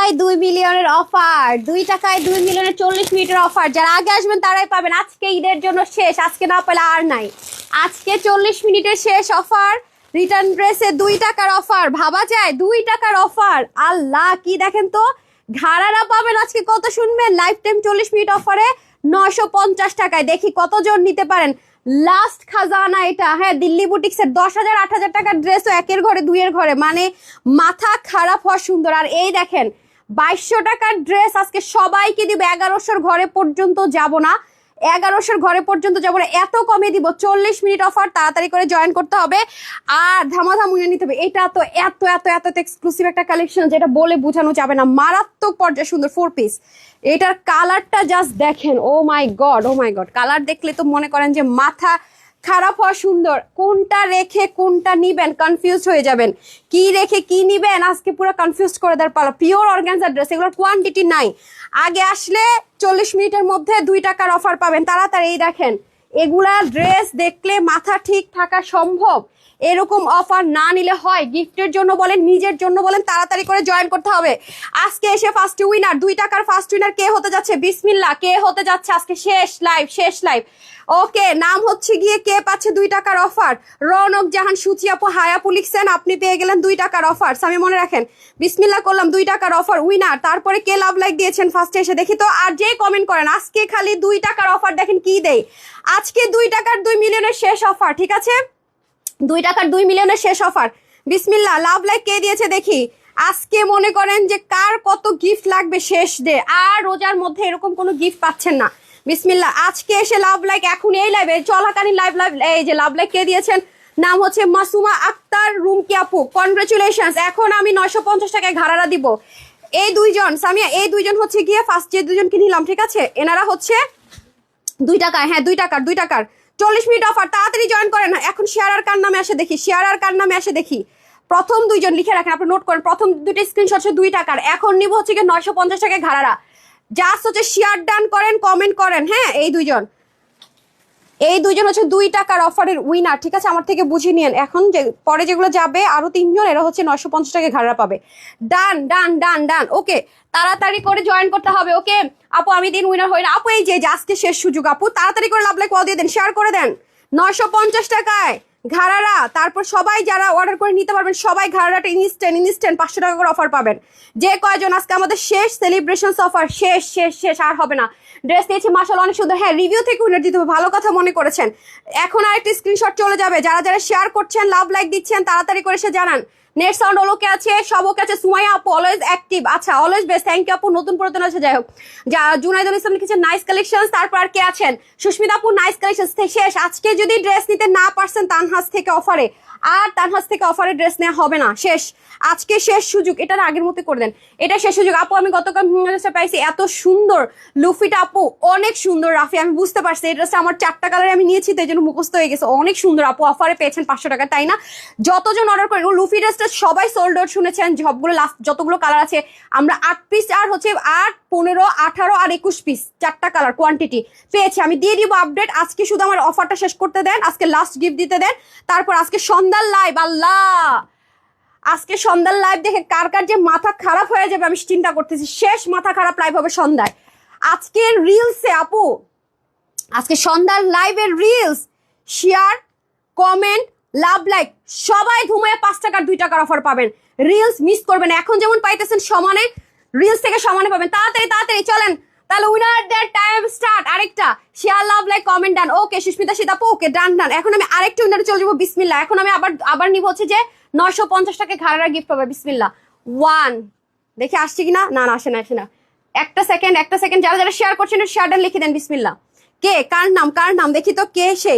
টাকায় 2 মিলিয়নের অফার, 2 টাকায় 2 মিলিয়নের 40 মিনিটের অফার। যারা আগে আসবেন তারাই পাবেন। আজকে ঈদের জন্য শেষ, আজকে না পেলে আর নাই। আজকে 40 মিনিটের শেষ অফার। রিটার্ন ড্রেসে 2 টাকার অফার, ভাবা যায় 2 টাকার অফার। আল্লাহ কি দেখেন তো, ঘাড়ারা পাবেন আজকে কত শুনবেন। লাইফ টাইম 40 মিনিট অফারে 950 টাকায়। দেখি কতজন নিতে পারেন। লাস্ট খাজানা এটা। হ্যাঁ, দিল্লি বুটিক্সের 10,000 8,000 টাকার ড্রেসও একের ঘরে দুইয়ের ঘরে, মানে মাথা খারাপ হওয়া সুন্দর। আর এই দেখেন 2200 টাকার ড্রেস আজকে সবাইকে দিব। 1100 ঘরে পর্যন্ত যাব না, 1100 ঘরে পর্যন্ত যাব না, এত কমে দিব। 40 মিনিট অফার, তাড়াতাড়ি করে জয়েন করতে হবে আর ধামাধাম উড়ে নিতে হবে। এটা তো এত এত এত এক্সক্লুসিভ একটা কালেকশন যেটা বলে বোঝানো যাবে না। মারাত্মক পর্যায়ে সুন্দর 4 পিস। এটার কালারটা জাস্ট দেখেন। ও my god, oh my god, colour দেখলে তো মনে করেন যে মাথা খারাপ হওয়া সুন্দর। কোনটা রেখে কোনটা নিবেন কনফিউজ হয়ে যাবেন। কি রেখে কি নিবেন আজকে পুরো কনফিউজ করে দেওয়ার পালা। পিওর অর্গানজা ড্রেস, এগুলোর কোয়ান্টিটি নাই। আগে আসলে 40 মিনিটের মধ্যে 2 টাকার অফার পাবেন। তাড়াতাড়ি এই দেখেন, এগুলা ড্রেস দেখলে মাথা ঠিক থাকা সম্ভব। এরকম অফার না নিলে হয় গিফটের জন্য বলেন, নিজের জন্য বলেন, তাড়াতাড়ি করে জয়েন করতে হবে। আজকে এসে ফার্স্ট উইনার, 2 টাকার ফার্স্ট উইনার কে হতে যাচ্ছে? বিসমিল্লাহ, কে হতে যাচ্ছে আজকে? শেষ লাইভ, শেষ লাইভ। ওকে, নাম হচ্ছে গিয়ে কে পাচ্ছে 2 টাকার অফার? রৌনক জাহান সুচি আপু, হাই আপু লিখছেন, আপনি পেয়ে গেলেন 2 টাকার অফার। আমি মনে রাখেন, বিসমিল্লাহ করলাম, 2 টাকার অফার উইনার। তারপরে কে লাভ লাইক দিয়েছেন ফার্স্টে এসে দেখি তো। আর যে কমেন্ট করেন আজকে খালি 2 টাকার অফার, দেখেন কি দেই আজকে। 2 টাকার 2 মিলিয়নের শেষ অফার, ঠিক আছে? 2 টাকার 2 মিলিয়নের শেষ অফার। বিসমিল্লাহ, লাভ লাইক কে দিয়েছে দেখি। আজকে মনে করেন যে কার কত গিফট লাগবে শেষ ডে, আর রোজার মধ্যে এরকম কোনো গিফট পাচ্ছেন না। বিসমিল্লাহ, আজকে এসে লাভ লাইক এখন এই লাইভে চলাকালীন লাইভ এই যে লাভ লাইক কে দিয়েছেন, নাম হচ্ছে মাসুমা আক্তার রুমকি আপু, কনগ্রেচুলেশনস। এখন আমি 950 টাকায় ঘাড়ারা দিব। এই দুইজন সামিয়া, এই দুইজন হচ্ছে গিয়ে ফার্স্ট যে দুজনকে নিলাম, ঠিক আছে? এনারা হচ্ছে 2 টাকায়। হ্যাঁ, 2 টাকার 40 মিনিট অফার। তাড়াতাড়ি জয়েন করেন। এখন শেয়ার আর কার নামে আসে দেখি, শেয়ার আর কার নামে আসে দেখি। প্রথম দুইজন লিখে রাখেন, আপনি নোট করেন। প্রথম দুইটা স্ক্রিনশট হচ্ছে 2 টাকার। এখন নিব হচ্ছে গিয়ে 950 টাকায় ঘাড়ারা। জাস্ট হচ্ছে শেয়ার ডান করেন, কমেন্ট করেন। হ্যাঁ, এই দুইজন হচ্ছে 2 টাকার অফারের উইনার, ঠিক আছে? আমার থেকে বুঝে নিয়েন। এখন যে পরে যেগুলো যাবে আরো 3জন, এরা হচ্ছে 950 টাকায় ঘাড়া পাবে। ডান ডান ডান ডান। ওকে, তাড়াতাড়ি করে জয়েন করতে হবে। ওকে আপু, আমি দিন উইনার হই না আপু। এই যে আজকে শেষ সুযোগ আপু, তাড়াতাড়ি করে লাভ লাইক কল দিয়ে দেন, শেয়ার করে দেন। 950 টাকায় ঘাড়ারা। তারপর সবাই যারা অর্ডার করে নিতে পারবেন সবাই ঘাড়াটা ইনস্ট্যান্ট 500 টাকা করে অফার পাবেন। যে কয়জন আজকে আমাদের শেষ সেলিব্রেশন অফার, শেষ শেষ শেষ, আর হবে না। ড্রেস দিয়েছি মাশাআল্লাহ অনেক সুন্দর। হ্যাঁ, রিভিউ থেকে উইনার দিতে হবে, ভালো কথা মনে করেছেন। এখন আরেকটি স্ক্রিনশট চলে যাবে। যারা যারা শেয়ার করছেন, লাভ লাইক দিচ্ছেন, তাড়াতাড়ি করে সে জানান। নেট সাউন্ড ওলোকে আছে, সব ওকে আছে। সুমাইয়া আপু অলওয়েজ অ্যাক্টিভ, আচ্ছা অলওয়েজ বেস্ট, থ্যাংক ইউ আপু। নতুন পুরাতন আছে, যাই হোক। জুনাইদুল ইসলাম লিখেছেন নাইস কালেকশন। তারপর আর কে আছেন? সুস্মিতা আপু নাইস কালেকশন। শেষ। আজকে যদি ড্রেস নিতে না পারছেন তানহাজ থেকে অফারে, আর তানহাজ থেকে অফারে ড্রেস নেওয়া হবে না, শেষ। আজকে শেষ সুযোগ, এটা আগের মতো করে দেন। এটা শেষ সুযোগ আপু। আমি গতকাল ড্রেসটা পাইছি, এত সুন্দর লুফিটা আপু, অনেক সুন্দর। রাফি, আমি বুঝতে পারছি এই ড্রেসটা আমার 4টা কালারে আমি নিয়েছি, তো এই জন্য মুখস্থ হয়ে গেছে। অনেক সুন্দর আপু, অফারে পেয়েছেন 500 টাকা, তাই না? যতজন অর্ডার করেন লুফি ড্রেসটা সবাই সোল্ড আউট, শুনেছেন? সবগুলো লাস্ট যতগুলো কালার আছে আমরা 8 পিস, আর হচ্ছে 8 15 18 আর 21 পিস, 4টা কালার কোয়ান্টিটি পেয়েছি। আমি দিয়ে দিব আপডেট। আজকে শুধু আমার অফারটা শেষ করতে দেন, আজকে লাস্ট গিফট দিতে দেন। তারপর আজকে সন্ধ্যার লাইভ, আল্লাহ আজকে সন্ধ্যার লাইভ দেখে কার কার যে মাথা খারাপ হয়ে যাবে আমি চিন্তা করতেছি। শেষ মাথা খারাপ লাইভ হবে সন্ধ্যায়। আজকের রিলসে আপু, আজকে সন্ধ্যার লাইভের reels, share, comment, love like সবাই ধুমায় 5 টাকার 2 টাকার অফার পাবেন। রিলস মিস করবেন। এখন যেমন পাইতেছেন সমানে, রিলস থেকে সমানে পাবেন। তাড়াতাড়ি তাড়াতাড়ি চলেন, তাহলে উইনারদের টাইম স্টার্ট। আরেকটা শেয়ার, লাভ লাইক, কমেন্ট ডান। ওকে সুস্মিতা সীতাপু, ওকে ডান ডান। এখন আমি আরেকটা উইনারে চলে যাবো। বিসমিল্লাহ, এখন আমি আবার নিব হচ্ছে যে 950 টাকায় ঘাড়ারা গিফট পাবে। বিসমিল্লাহ। 1 দেখে আসছে কিনা, না না আসে না। একটা সেকেন্ড। যারা যারা শেয়ার করছেন শেয়ার ডান লিখে দেন। বিসমিল্লাহ। কে, কার নাম দেখি তো, কে সে?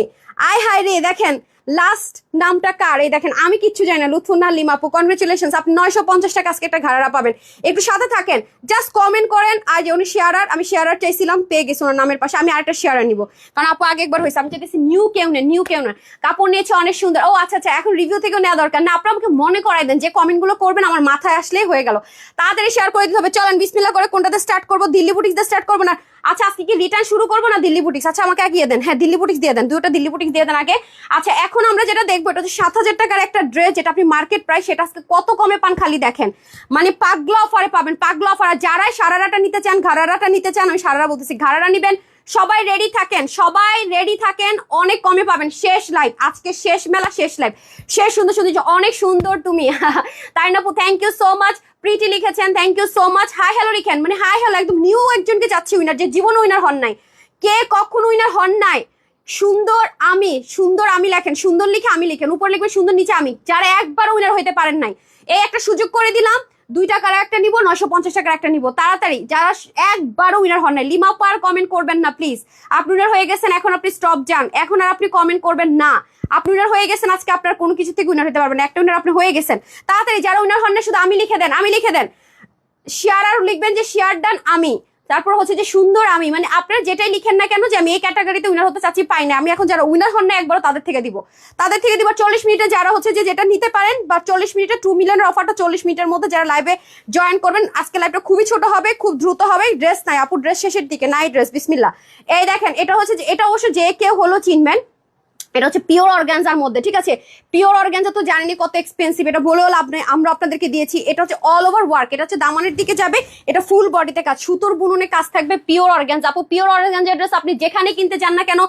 আয় হায় রে, দেখেন লাস্ট নামটা কার? এই দেখেন, আমি কিচ্ছু জানি না। লুৎফুন্না লিমা আপু, কনগ্রেচুলেশন, আপনি 950 টাকা আজকে একটা ঘাড়ারা পাবেন। একটু সাথে থাকেন, জাস্ট কমেন্ট করেন। আজ উনি শেয়ারার, আমি শেয়ারার চাইছিলাম, পেয়ে গেছি ওনার নামের পাশে। আমি আরেকটা শেয়ারার নিব, কারণ আপু আগে একবার হয়েছে। আমি চাইতেছি নিউ কেউ না। কাপড় নিয়েছে অনেক সুন্দর। ও আচ্ছা, এখন রিভিউ থেকেও নেওয়া দরকার না। আপনারা আমাকে মনে করাই দেন, যে কমেন্ট গুলো করবেন আমার মাথায় আসলেই হয়ে গেল। তাড়াতাড়ি শেয়ার করে দিতে হবে। চলেন বিসমিল্লাহ করে কোনটাতে স্টার্ট করবো? দিল্লি বুটিক্স দিয়ে স্টার্ট করবো না আচ্ছা আজকে কি রিটার্ন শুরু করবো না দিল্লি বুটিক্স? আচ্ছা আমাকে এগিয়ে দেন, হ্যাঁ দিল্লি বুটিক্স দিয়ে দেন, দুটো দিল্লি বুটিক্স দিয়ে দেন আগে। আচ্ছা এখন আমরা যেটা দেখবো এটা হচ্ছে 7,000 টাকার একটা ড্রেস, যেটা আপনি মার্কেট প্রাইস, সেটা আজকে কত কমে পান খালি দেখেন। মানে পাগলা অফারে পাবেন, পাগলা অফার। যারাই সারারাটা নিতে চান, ঘাড়ারাটা নিতে চান, আমি সারারা বলতেছি, ঘাড়ারা নিবেন, সবাই রেডি থাকেন, সবাই রেডি থাকেন, অনেক কমে পাবেন। শেষ লাইভ আজকে, শেষ মেলা, শেষ লাইভ, শেষ সুন্দর সুন্দর, অনেক সুন্দর তুমি তাই না আপু? Thank you so much. Preeti লিখেছেন thank you so much. Hi hello লিখেন, মানে হাই হ্যালো, একদম নিউ একজনকে চাচ্ছি উইনার, যে জীবন উইনার হন নাই। কে কখন উইনার হন নাই? সুন্দর আমি, সুন্দর আমি লেখেন, সুন্দর লিখে আমি লিখেন, উপর লিখবে সুন্দর, নিচে আমি। যারা একবার উইনার হইতে পারেন নাই, এই একটা সুযোগ করে দিলাম, 2 টাকার একটা নিব, 950 টাকার একটা নিব, তাড়াতাড়ি। যারা একবারও উইনার হন নাই, লিমা পার কমেন্ট করবেন না প্লিজ। আপনি উইনার হয়ে গেছেন, এখন আপনি স্টপ যান, এখন আর আপনি কমেন্ট করবেন না। আপনি উইনার হয়ে গেছেন, আজকে আপনার কোনো কিছু থেকে উইনার হতে পারবেন না, একটা উইনার আপনি হয়ে গেছেন। তাড়াতাড়ি যারা উইনার হন না, শুধু আমি লিখে দেন, আমি লিখে দেন। শেয়ার আর লিখবেন যে শেয়ার ডান আমি, তারপর হচ্ছে যে সুন্দর আমি, মানে আপনারা যেটাই লিখেন না কেন যে আমি এই ক্যাটাগরিতে উইনার হতে চাচ্ছি, পাই না। আমি এখন যারা উইনার হন না একবারও তাদের থেকে দিব, 40 মিনিটে যারা হচ্ছে যে যেটা নিতে পারেন, বা 40 মিনিটে 2 মিলিয়নের অফারটা 40 মিনিটের মধ্যে যারা লাইভে জয়েন করবেন। আজকে লাইভটা খুবই ছোট হবে, খুব দ্রুত হবে। ড্রেস নাই আপু, ড্রেস শেষের দিকে নাই ড্রেস, বিসমিল্লাহ। এই দেখেন, এটা হচ্ছে যে, এটা অবশ্য যে কেউ হলো চিনবেন, এটা হচ্ছে পিওর অর্গানজার মধ্যে, ঠিক আছে? পিওর অর্গানজা তো জানেনি কত এক্সপেন্সিভ, এটা বলেও লাভ নেই, আমরা আপনাদেরকে দিয়েছি। এটা হচ্ছে অল ওভার ওয়ার্ক, এটা হচ্ছে দামানের দিকে যাবে, এটা ফুল বডিতে কাজ, সুতোর বুননে কাজ থাকবে, পিওর অর্গানজা আপু। পিওর অর্গানজা ড্রেস আপনি যেখানে কিনতে যান না কেন,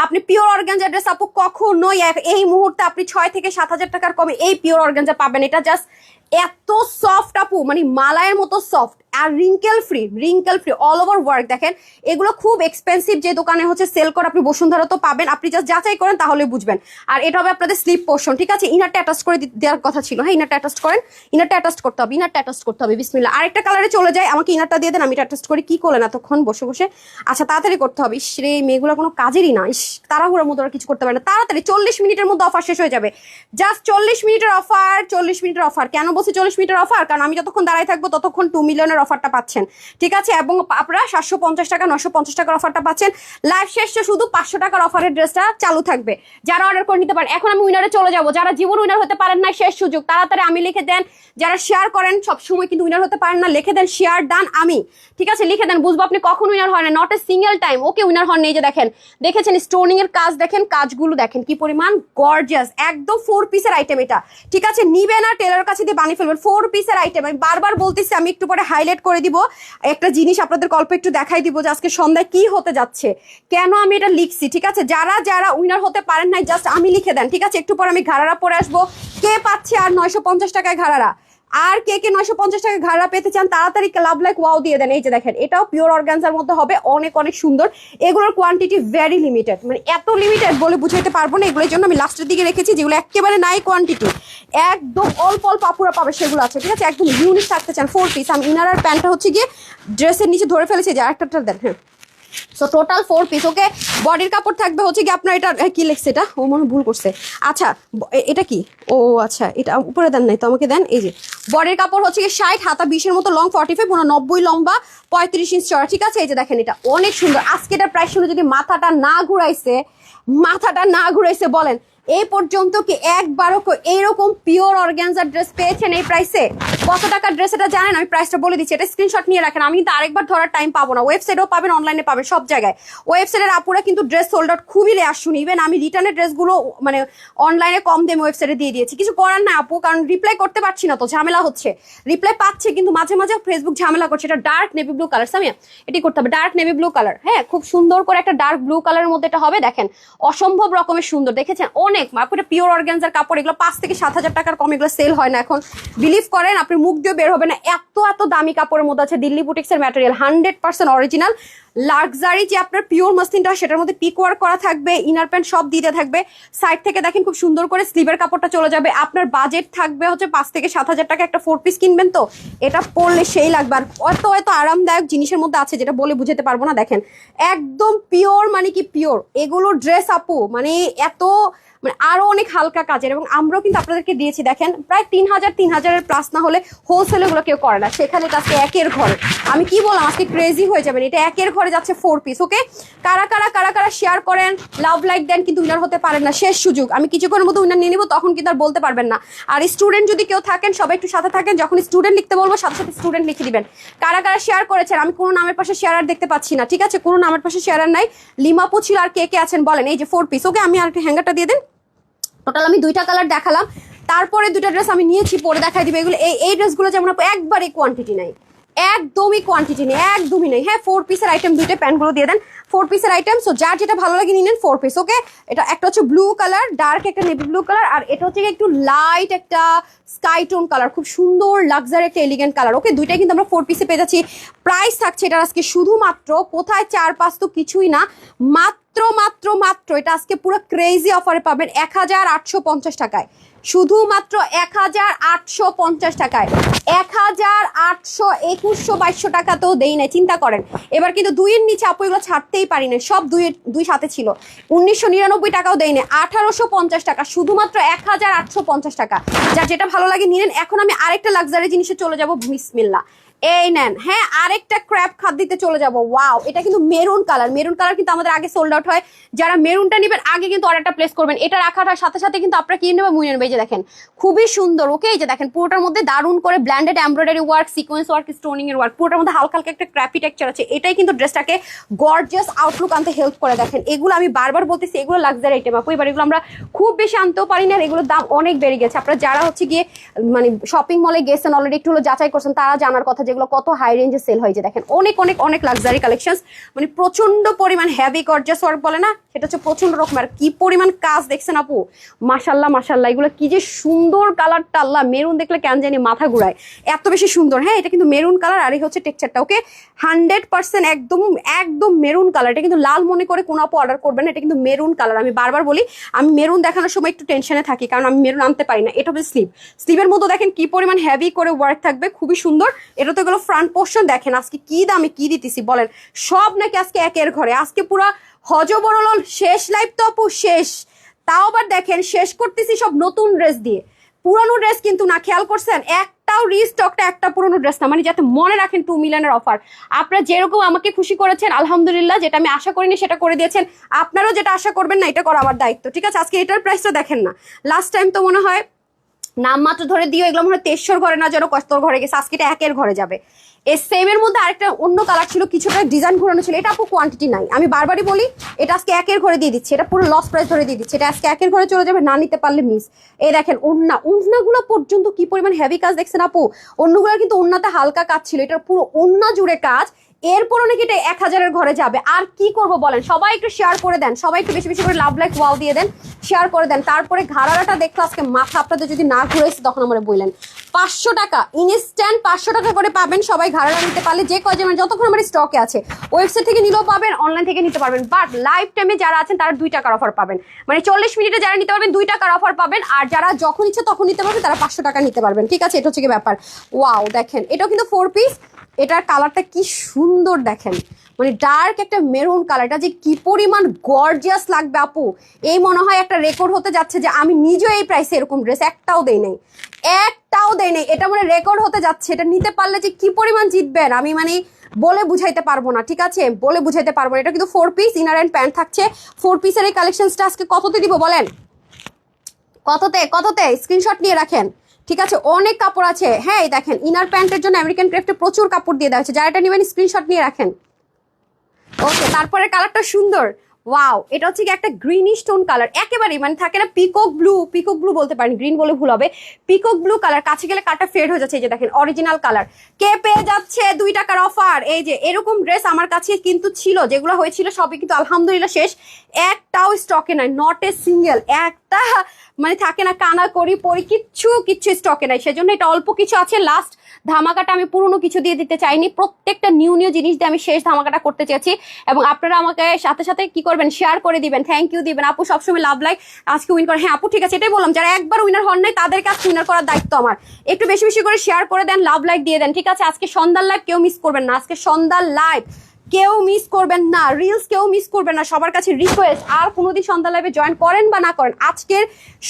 আপনি পিওর অর্গানজা ড্রেস আপু কখনোই এই মুহূর্তে আপনি 6 থেকে 7,000 টাকার কমে এই পিওর অর্গানজা পাবেন। এটা জাস্ট এত সফট আপু, মানে মালায়ের মতো সফট, আর wrinkle free, wrinkle free, all over work. দেখেন এগুলো খুব এক্সপেন্সিভ, যে দোকানে হচ্ছে সেল করে, আপনি বসুন্ধরা তো পাবেন, আপনি জাস্ট যাচাই করেন তাহলে বুঝবেন। আর এটা হবে আপনাদের স্লিপ পোর্শন, ঠিক আছে? ইনারটা অ্যাটাচ করে দেওয়ার কথা ছিল, হ্যাঁ ইনারটা অ্যাটাচ করেন, ইনারটা অ্যাটাচ করতে হবে, ইনারটা অ্যাটাচ করতে হবে, বিসমিল্লাহ। আরেকটা কালারে চলে যায়, আমাকে ইনারটা দিয়ে দেন, আমি এটা অ্যাটাচ করি। কি করলেন এতক্ষণ বসে বসে? আচ্ছা তাড়াতাড়ি করতে হবে। ইস রে, মেয়েগুলো কোনো কাজেরই না, ইস তাড়াহুড়োর মতো আর কিছু করতে পারে না। তাড়াতাড়ি 40 মিনিটের মধ্যে অফার শেষ হয়ে যাবে, জাস্ট 40 মিনিটের অফার, 40 মিনিটের অফার। কেন বলছি 40 মিনিটের অফার? কারণ আমি যতক্ষণ দাঁড়ায় থাকবো ততক্ষণ 2 মিলিয়নের অফারটা পাচ্ছেন, ঠিক আছে? এবং আপনারা 750 টাকা, 950 টাকার অফারটা পাচ্ছেন। লাইভ শেষে শুধু 500 টাকার অফারের ড্রেসটা চালু থাকবে, যারা অর্ডার করে নিতে পারেন। এখন আমি উইনারে চলে যাবো, যারা জীবন উইনার হতে পারেন না, শেষ সুযোগ, তাড়াতাড়ি আমি লিখে দেন। যারা শেয়ার করেন সবসময় কিন্তু উইনার হতে পারেন না, লিখে দেন শেয়ার ডান আমি, ঠিক আছে? লিখে দেন, বুঝবো আপনি কখন উইনার হয় না, not a single time. Okay winner হন নেই, যে দেখেন, দেখেছেন স্টোনিং এর কাজ, দেখেন কাজগুলো দেখেন কি পরিমাণ গর্জিয়াস, একদম 4 পিসের আইটেম এটা, ঠিক আছে? নিবে না, টেলার কাছে দিয়ে বানিয়ে ফেলবেন। 4 পিসের আইটেম, আমি বারবার বলতেছি, আমি একটু পরে হাইলাইট করে দিব একটা জিনিস, আপনাদের অল্প একটু দেখাই দিব যে আজকে সন্ধ্যায় কি হতে যাচ্ছে, কেন আমি এটা লিখছি, ঠিক আছে? যারা যারা উইনার হতে পারেন নাই, জাস্ট আমি লিখে দেন, ঠিক আছে? একটু পর আমি ঘাড়ারা পরে আসবো। কে পাচ্ছে আর 950 টাকায় ঘাড়ারা? আর কে কে 950 টাকা ঘাড়া পেতে চান, তাড়াতাড়ি লাভ লাইক ওয়াও দিয়ে দেন। এই যে দেখেন, এটাও পিওর অর্গানজার মধ্যে হবে, অনেক অনেক সুন্দর। এগুলোর কোয়ান্টিটি ভেরি লিমিটেড, মানে এত লিমিটেড বলে বুঝাইতে পারবো না। এগুলোর জন্য আমি লাস্টের দিকে রেখেছি, যেগুলো একেবারে নাই কোয়ান্টিটি, একদম অল্প অল্প আপুরা পাবে, সেগুলো আছে, ঠিক আছে? একদম ইউনিক থাকতে চান, 4 পিস। আমি ইনার আর প্যান্টটা হচ্ছে গিয়ে ড্রেসের নিচে ধরে ফেলেছি, যে আরেকটা দেন, হ্যাঁ। সো টোটাল 4 পিস, ওকে? বডির কাপড় থাকবে হচ্ছে কি আপনার, এটা কি লিখছে, এটা ও মনে ভুল করছে। আচ্ছা এটা কি, ও আচ্ছা এটা উপরে দেন নাই তো, আমাকে দেন। এই যে বডির কাপড় হচ্ছে কি 60, হাতা 20-এর মতো, লং 45, 90 লম্বা, 35 ইঞ্চ চড়া, ঠিক আছে? এই যে দেখেন, এটা অনেক সুন্দর। আজকে এটার প্রাইস শুনে যদি মাথাটা না ঘুরাইছে বলেন, এই পর্যন্ত কি একবারও এইরকম পিওর অর্গানজার ড্রেস পেয়েছেন এই প্রাইসে? কত টাকার ড্রেস এটা জানেন? আমি প্রাইসটা বলে দিচ্ছি, এটা স্ক্রিনশট নিয়ে রাখেন, আমি কিন্তু আরেকবার ধরার টাইম পাবো না। ওয়েবসাইটেও পাবেন, অনলাইনে পাবেন, সব জায়গায়। ওয়েবসাইটের আপুরা কিন্তু ড্রেস সোল্ড আউট খুবই রেয়ার শুনি, ইভেন আমি রিটার্নের ড্রেসগুলো মানে অনলাইনে কম দামে ওয়েবসাইটে দিয়ে দিয়েছি। কিছু করার না আপু, কারণ রিপ্লাই করতে পারছি না, তো ঝামেলা হচ্ছে। রিপ্লাই পাচ্ছে কিন্তু মাঝে মাঝে ফেসবুক ঝামেলা করছে। এটা dark navy blue colour, Samia এটি করতে হবে, ডার্ক নেভি ব্লু কালার, হ্যাঁ খুব সুন্দর করে একটা ডার্ক ব্লু কালারের মধ্যে এটা হবে। দেখেন অসম্ভব রকমের সুন্দর, দেখেছেন? অনেক আপু, এটা পিওর অর্গানজার কাপড়, এগুলো 5 থেকে 7,000 টাকার কম এগুলো সেল হয় না এখন, বিলিভ করেন, আপনি মুখ দিয়ে বের হবে না, এত এত দামি কাপড়ের মধ্যে আছে। দিল্লি বুটিক্সের ম্যাটেরিয়াল 100% অরিজিনাল লাক্সারি, যে আপনার পিওর মাসলিনটা সেটার মধ্যে পিক ওয়ার্ক করা থাকবে, ইনার প্যান্ট সব দিতে থাকবে। সাইড থেকে দেখেন খুব সুন্দর করে স্লিভের কাপড়টা চলে যাবে। আপনার বাজেট থাকবে হচ্ছে 5 থেকে 7,000 টাকা, একটা 4 পিস কিনবেন তো এটা পরলে সেই লাগবে। আর এত এত আরামদায়ক জিনিসের মধ্যে আছে যেটা বলে বুঝাতে পারবো না। দেখেন একদম পিওর, মানে কি পিওর এগুলো ড্রেস আপু, মানে এত মানে আরো অনেক হালকা কাজের, এবং আমরাও কিন্তু আপনাদেরকে দিয়েছি। দেখেন প্রায় 3,000 প্লাস না হলে হোলসেল এগুলো কেউ করে না, সেখানে এটা আজকে একের ঘরে। আমি কি বললাম, আজকে ক্রেজি হয়ে যাবেন, এটা একের ঘরে যাচ্ছে 4 পিস। ওকে, কারা কারা কারা কারা শেয়ার করেন, লাভ লাইক দেন, কিন্তু উইনার হতে পারেন না, শেষ সুযোগ। আমি কিছুক্ষণের মধ্যে উইনার নিয়ে নিব, তখন কিন্তু আর বলতে পারবেন না। আর স্টুডেন্ট যদি কেউ থাকেন, সবাই একটু সাথে থাকেন, যখন স্টুডেন্ট লিখতে বলবো সাথে সাথে স্টুডেন্ট লিখে দিবেন। কারা কারা শেয়ার করেছেন, আমি কোনো নামের পাশে শেয়ার আর দেখতে পাচ্ছি না, ঠিক আছে, কোনো নামের পাশে শেয়ার আর নাই। লিমাপু ছিল, আর কে কে আছেন বলেন। এই যে 4 পিস। ওকে, আমি আর একটা হ্যাঙ্গারটা দিয়ে দেন। টোটাল আমি 2টা কালার দেখালাম, তারপরে 2টা ড্রেস আমি নিয়েছি, পরে দেখাই দিবে। এগুলো এই ড্রেসগুলো যেমন একবারে কোয়ান্টিটি নাই, একদমই কোয়ান্টিটি নেই, একদমই নেই। হ্যাঁ, 4 পিসের আইটেম, 2টা প্যান্টগুলো দিয়ে দেন, 4 পিসের আইটেম। সো যার যেটা ভালো লাগে নিয়ে নেন, 4 পিস। ওকে, এটা একটা হচ্ছে ব্লু কালার, ডার্ক একটা নেভি ব্লু কালার, আর এটা হচ্ছে একটু লাইট একটা স্কাই টোন কালার, খুব সুন্দর লাক্সারি একটা এলিগেন্ট কালার। ওকে, দুইটাই কিন্তু আমরা 4 পিসে পেয়ে যাচ্ছি। প্রাইস থাকছে এটা আজকে শুধুমাত্র, কোথায় 4-5 তো কিছুই না, মাত্র মাত্র মাত্র এটা আজকে পুরো ক্রেজি অফারে পাবেন 1850 টাকায়, শুধুমাত্র 1850 টাকায়। 1800, 2100, 2200 টাকা তো দেই না, চিন্তা করেন। এবার কিন্তু 2-এর নিচে আপু এগুলো ছাড়তেই পারি না, সব 2 সাথে ছিল। 1999 টাকাও দেই না, 1850 টাকা, শুধুমাত্র 1850 টাকা। যার যেটা ভালো লাগে নিলেন। এখন আমি আরেকটা লাক্সারি জিনিসে চলে যাব, বিসমিল্লাহ। এই নেন, হ্যাঁ, আরেকটা ক্র্যাপ খাদ দিতে চলে যাব। ওয়াও, এটা কিন্তু মেরুন কালার। মেরুন কালার কিন্তু আমাদের আগে সোল্ড আউট হয়, যারা মেরুনটা নেবেন আগে কিন্তু অর্ডারটা প্লেস করবেন। এটা রাখাটার সাথে সাথে কিন্তু আপনারা কিনে নেবেন, মুই নেবেন। এই যে দেখেন, খুবই সুন্দর। ওকে, এই যে দেখেন, পুরোটার মধ্যে দারুণ করে blended embroidery work, sequence work, stoning এর ওয়ার্ক, পুরোটার মধ্যে হালকা হালকা একটা ক্র্যাপি টেক্সচার আছে। এটাই কিন্তু ড্রেসটাকে গর্জিয়াস আউটলুক আনতে হেল্প করে। দেখেন, এগুলো আমি বারবার বলতেছি, এগুলো লাক্সারি আইটেম আপু, এবার এগুলো আমরা খুব বেশি আনতেও পারি না, আর এগুলোর দাম অনেক বেড়ে গেছে। আপনারা যারা হচ্ছে গিয়ে মানে শপিং মলে গেছেন অলরেডি, একটু হলো যাচাই করছেন, তারা জানার কথা যেগুলো কত হাই রেঞ্জে সেল হয়। যে দেখেন, অনেক অনেক অনেক লাক্সারি কালেকশন, মানে প্রচন্ড পরিমাণ হেভি গর্জিয়াস ওয়ার্ক বলে না, সেটা হচ্ছে প্রচন্ড রকম। আর কি পরিমাণ কাজ দেখছেন আপু, মাশাল্লাহ মাশাল্লাহ, এগুলো কি যে সুন্দর কালারটা, আল্লাহ, মেরুন দেখলে কেন জানি মাথা ঘুরায়, এত বেশি সুন্দর। হ্যাঁ, এটা কিন্তু মেরুন কালার, আর এই হচ্ছে টেক্সচারটা। ওকে, 100% একদম একদম মেরুন কালার। এটা কিন্তু লাল মনে করে কোনো আপু অর্ডার করবেন না, এটা কিন্তু মেরুন কালার। আমি বারবার বলি, আমি মেরুন দেখানোর সময় একটু টেনশনে থাকি, কারণ আমি মেরুন আনতে পারি না। এটা হচ্ছে স্লিভের মধ্যে দেখেন কি পরিমাণ হেভি করে ওয়ার্ক থাকবে, খুবই সুন্দর। এটা তো গেলো ফ্রন্ট পোর্শন। দেখেন আজকে কি দামে কি দিতেছি বলেন, সব নাকি আজকে একের ঘরে। আজকে পুরো হজবরল শেষ লাইভ তো আপু, শেষ। তাও আবার দেখেন, শেষ করতেছি সব নতুন ড্রেস দিয়ে, পুরানো ড্রেস কিন্তু না। খেয়াল করছেন, একটাও রিস্টকটা একটা পুরনো ড্রেস না, মানে যাতে মনে রাখেন 2 মিলিয়নের অফার। আপনারা যেরকম আমাকে খুশি করেছেন, আলহামদুলিল্লাহ, যেটা আমি আশা করিনি সেটা করে দিয়েছেন। আপনারাও যেটা আশা করবেন না, এটা করা আমার দায়িত্ব, ঠিক আছে। আজকে এটার প্রাইসটা দেখেন না, লাস্ট টাইম তো মনে হয় নামমাত্র ধরে দিও, এগুলো মনে হয় 2300 ঘরে না যেন কস্তর ঘরে গেছে, আজকে এটা একের ঘরে যাবে। এই সেমের মধ্যে আরেকটা অন্য কালার ছিল, কিছুটা ডিজাইন ঘোরানো ছিল, এটা আপু কোয়ান্টিটি নাই। আমি বারবারই বলি, এটা আজকে একের ঘরে দিয়ে দিচ্ছি, এটা পুরো লস প্রাইস ধরে দিয়ে দিচ্ছি, এটা আজকে একের ঘরে চলে যাবে, না নিতে পারলে মিস। এই দেখেন, ওন্নাগুলো পর্যন্ত কি পরিমাণ হেভি কাজ দেখছেন আপু। অন্যগুলো কিন্তু ওন্নাতে হালকা কাজ ছিল, এটা পুরো ওন্না জুড়ে কাজ। এরপরও নাকি এটা 1000-এর ঘরে যাবে। আর কি করব বলেন, সবাই একটু শেয়ার করে দেন, সবাই একটু বেশি বেশি করে লাভ লাইক ওয়াও দিয়ে দেন, শেয়ার করে দেন। তারপরে ঘাড়াটা দেখলে আজকে মাথা আপনাদের যদি না ঘুরেছে, তখন আমরা বললেন 500 টাকা ইনস্ট্যান্ট, 500 টাকা করে পাবেন সবাই। ঘাড়াটা নিতে পারলে যে কয়জন, মানে যতক্ষণ আমার স্টকে আছে, ওয়েবসাইট থেকে নিলেও পাবেন, অনলাইন থেকে নিতে পারবেন। বাট লাইফ টাইমে যারা আছেন তারা 2 টাকার অফার পাবেন, মানে 40 মিনিটে যারা নিতে পারবেন 2 টাকার অফার পাবেন। আর যারা যখন ইচ্ছে তখন নিতে পারবেন, তারা 500 টাকা নিতে পারবেন, ঠিক আছে। এটা হচ্ছে কি ব্যাপার। ওয়াও, দেখেন, এটাও কিন্তু 4 পিস। এটার কালারটা কি সুন্দর দেখেন, মানে ডার্ক একটা মেরুন কালার। এটা যে কি পরিমাণ গর্জিয়াস লাগবে আপু, এই মনে হয় একটা রেকর্ড হতে যাচ্ছে যে আমি নিজেও এই প্রাইসে এরকম ড্রেস একটাও দেই নাই, এটা মানে রেকর্ড হতে যাচ্ছে। এটা নিতে পারলে যে কি পরিমাণ জিতবেন, আমি মানে বলে বুঝাইতে পারবো না, ঠিক আছে, বলে বুঝাইতে পারবো না। এটা কিন্তু 4 পিস, ইনার অ্যান্ড প্যান্ট থাকছে। 4 পিসের এই কালেকশনসটা আজকে কততে দিব বলেন, কততে স্ক্রিনশট নিয়ে রাখেন, ঠিক আছে। অনেক কাপড় আছে। হ্যাঁ, দেখেন, ইনার প্যান্টের জন্য আমেরিকান ক্রাফটে প্রচুর কাপড় দিয়ে দেওয়া হচ্ছে, যারা এটা নেবেন স্ক্রিনশট নিয়ে রাখেন। ওকে, তারপরে কালারটা সুন্দর। ওয়াও, এটা হচ্ছে কি একটা গ্রিনিশ টোন কালার, একেবারেই মানে থাকে না পিকক ব্লু বলতে পারেন, গ্রিন বলে ভুল হবে। পিকক ব্লু কালার, কাছে গেলে কাটা ফেড হয়ে যাচ্ছে। এই যে দেখেন, অরিজিনাল কালার। কে পেয়ে যাচ্ছে 2 টাকার অফার? এই যে এরকম ড্রেস আমার কাছে কিন্তু ছিল, যেগুলো হয়েছিল সবই কিন্তু আলহামদুলিল্লাহ শেষ, একটাও স্টকে নাই, নট এ সিঙ্গেল একটা, মানে থাকে না কানা করি পরি, কিচ্ছু স্টকে নাই। সেজন্য এটা অল্প কিছু আছে। লাস্ট ধামাকাটা আমি পুরনো কিছু দিয়ে দিতে চাইনি, প্রত্যেকটা নিউ জিনিস দিয়ে আমি শেষ ধামাকাটা করতে চেয়েছি। এবং আপনারা আমাকে সাথে সাথে কি করবেন, শেয়ার করে দিবেন, থ্যাংক ইউ দিবেন। আপু সবসময় লাভ লাইক, আজকে উইন করে। হ্যাঁ আপু, ঠিক আছে, এটাই বললাম, যারা একবার উইনার হন নাই তাদেরকে আজকে উইনার করার দায়িত্ব আমার। একটু বেশি বেশি করে শেয়ার করে দেন, লাভ লাইক দিয়ে দেন, ঠিক আছে। আজকে সন্ধ্যার লাইভ কেউ মিস করবেন না, আজকে সন্ধ্যার লাইভ কেউ মিস করবেন না, রিলস কেউ মিস করবেন না। সবার কাছে রিকোয়েস্ট, আর কোনোদিন সন্ধ্যা লাইভে জয়েন করেন বা না করেন, আজকের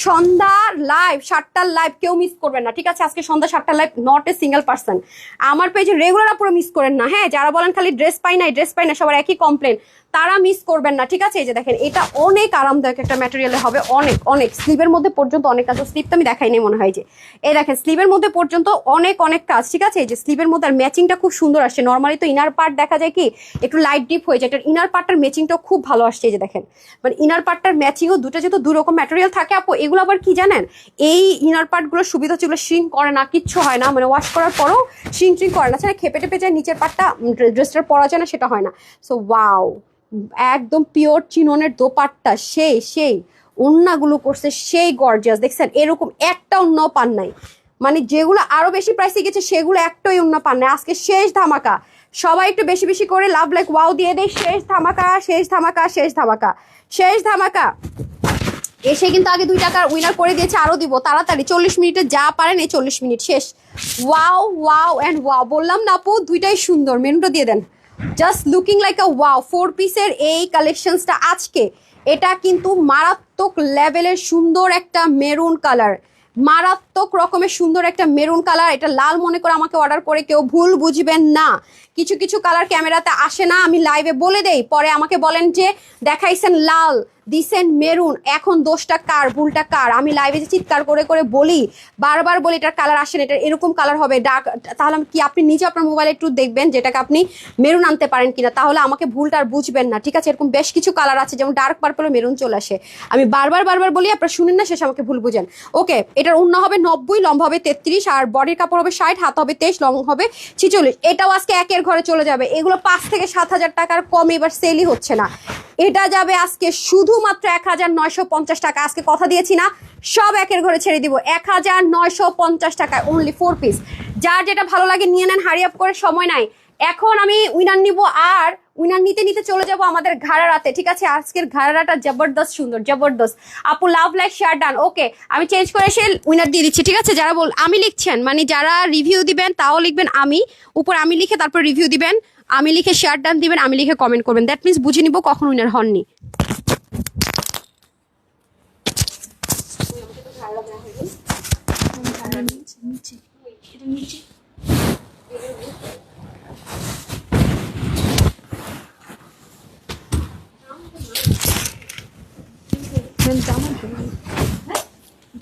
সন্ধ্যা লাইভ 7টার লাইভ কেউ মিস করবেন না, ঠিক আছে? আজকে সন্ধ্যা 7টার live not a single person. আমার পেজে রেগুলার পুরো মিস করেন না, হ্যাঁ? যারা বলেন খালি ড্রেস পাই না, ড্রেস পাই না, সবার একই কমপ্লেন, তারা মিস করবেন না, ঠিক আছে? এই যে দেখেন, এটা অনেক আরামদায়ক একটা ম্যাটেরিয়ালে হবে, অনেক অনেক স্লিভের মধ্যে পর্যন্ত অনেক কাজ। স্লিভ তো আমি দেখাইনি মনে হয়, যে এই দেখেন স্লিভের মধ্যে পর্যন্ত অনেক অনেক কাজ, ঠিক আছে? এই যে স্লিভের মধ্যে আর ম্যাচিংটা খুব সুন্দর আসছে। নর্মালি তো ইনার পার্ট দেখা যায় কি একটু লাইট ডিপ হয়ে যায়, এটার ইনার পার্টটার ম্যাচিংটাও খুব ভালো আসছে। এই যে দেখেন, মানে ইনার পার্টটার ম্যাচিংও দুটো যেহেতু দু রকম ম্যাটেরিয়াল থাকে আপু, এগুলো আবার কি জানেন, এই ইনার পার্টগুলোর সুবিধা হচ্ছে এগুলো শ্রিঙ্ক করে না, কিচ্ছু হয় না, মানে ওয়াশ করার পরও শ্রিঙ্ক করে না, সেটা খেপে টেপে যায়, নিচের পার্টটা ড্রেসটার পরা যায় না, সেটা হয় না। সো ওয়াও, একদম পিওর চিননের দোপাট্টা, সেই ওন্নাগুলো করছে সেই গর্জিয়াস, দেখছেন? এরকম একটা ওন্নাও পান নাই, মানে যেগুলো আরো বেশি প্রাইসে গেছে সেগুলো একটাই ওন্না পান নাই। আজকে শেষ ধামাকা, সবাই একটু বেশি বেশি করে লাভ লাইক ওয়াও দিয়ে দেয়। শেষ ধামাকা, শেষ ধামাকা, শেষ ধামাকা, শেষ ধামাকা। এসে কিন্তু আগে 2 টাকার উইনার করে দিয়েছে, আরো দিব তাড়াতাড়ি, 40 মিনিটে যা পারেন, এই 40 মিনিট শেষ। ওয়াও ওয়াও অ্যান্ড ওয়াও, বললাম না আপু দুইটাই সুন্দর, মেনুটা দিয়ে দেন। Just looking like a wow. 4 পিসের এই কালেকশনসটা আজকে, এটা কিন্তু মারাত্মক লেভেলের সুন্দর একটা মেরুন কালার, মারাত্মক রকমের সুন্দর একটা মেরুন কালার। এটা লাল মনে করে আমাকে অর্ডার করে কেউ ভুল বুঝবেন না, কিছু কিছু কালার ক্যামেরাতে আসে না, আমি লাইভে বলে দেই, পরে আমাকে বলেন যে দেখাইছেন লাল, দিছেন মেরুন, এখন দোষটা কার, ভুলটা কার? আমি লাইভে যে চিৎকার করে করে বলি, বারবার বলি এটার কালার আসে না, এটার এরকম কালার হবে ডার্ক, তাহলে কি আপনি নিজে আপনার মোবাইলে একটু দেখবেন যেটাকে আপনি মেরুন আনতে পারেন কিনা, তাহলে আমাকে ভুলটা আর বুঝবেন না, ঠিক আছে? এরকম বেশ কিছু কালার আছে, যেমন ডার্ক পার্পল মেরুন চলে আসে, আমি বারবার বারবার বলি, আপনারা শুনেন না, শেষে আমাকে ভুল বুঝেন। ওকে, এটার ওন্না হবে 90, লম্বা হবে 33, আর বডির কাপড় হবে 60, হাত হবে 23, লং হবে 46। এটাও আজকে একের ঘরে চলে যাবে, এগুলো 5 থেকে 7 হাজার টাকার কম এবার সেলই হচ্ছে না, এটা যাবে আজকে শুধুমাত্র 1950 টাকা। আজকে কথা দিয়েছি না, সব একের ঘরে ছেড়ে দিব 1950 টাকায়, অনলি 4 পিস। যার যেটা ভালো লাগে নিয়ে নেন, হারি আপ করে, সময় নাই। এখন আমি উইনার নিব, আর উইনার নিতে নিতে চলে যাব আমাদের ঘাড়ারাতে, ঠিক আছে? আজকের ঘাড়ারাটা জবরদস্ত সুন্দর, জবরদস্ত। আপু লাভ লাইক শেয়ার ডান। ওকে, আমি চেঞ্জ করে এসে উইনার দিয়ে দিচ্ছি, ঠিক আছে? যারা আমি লিখছেন, মানে যারা রিভিউ দিবেন তাও লিখবেন আমি, উপর আমি লিখে তারপর রিভিউ দিবেন, আমি লিখে শেয়ার ডান দিবেন, আমি লিখে কমেন্ট করবেন, দ্যাট মিনস বুঝে নিব কখন উইনার হননি।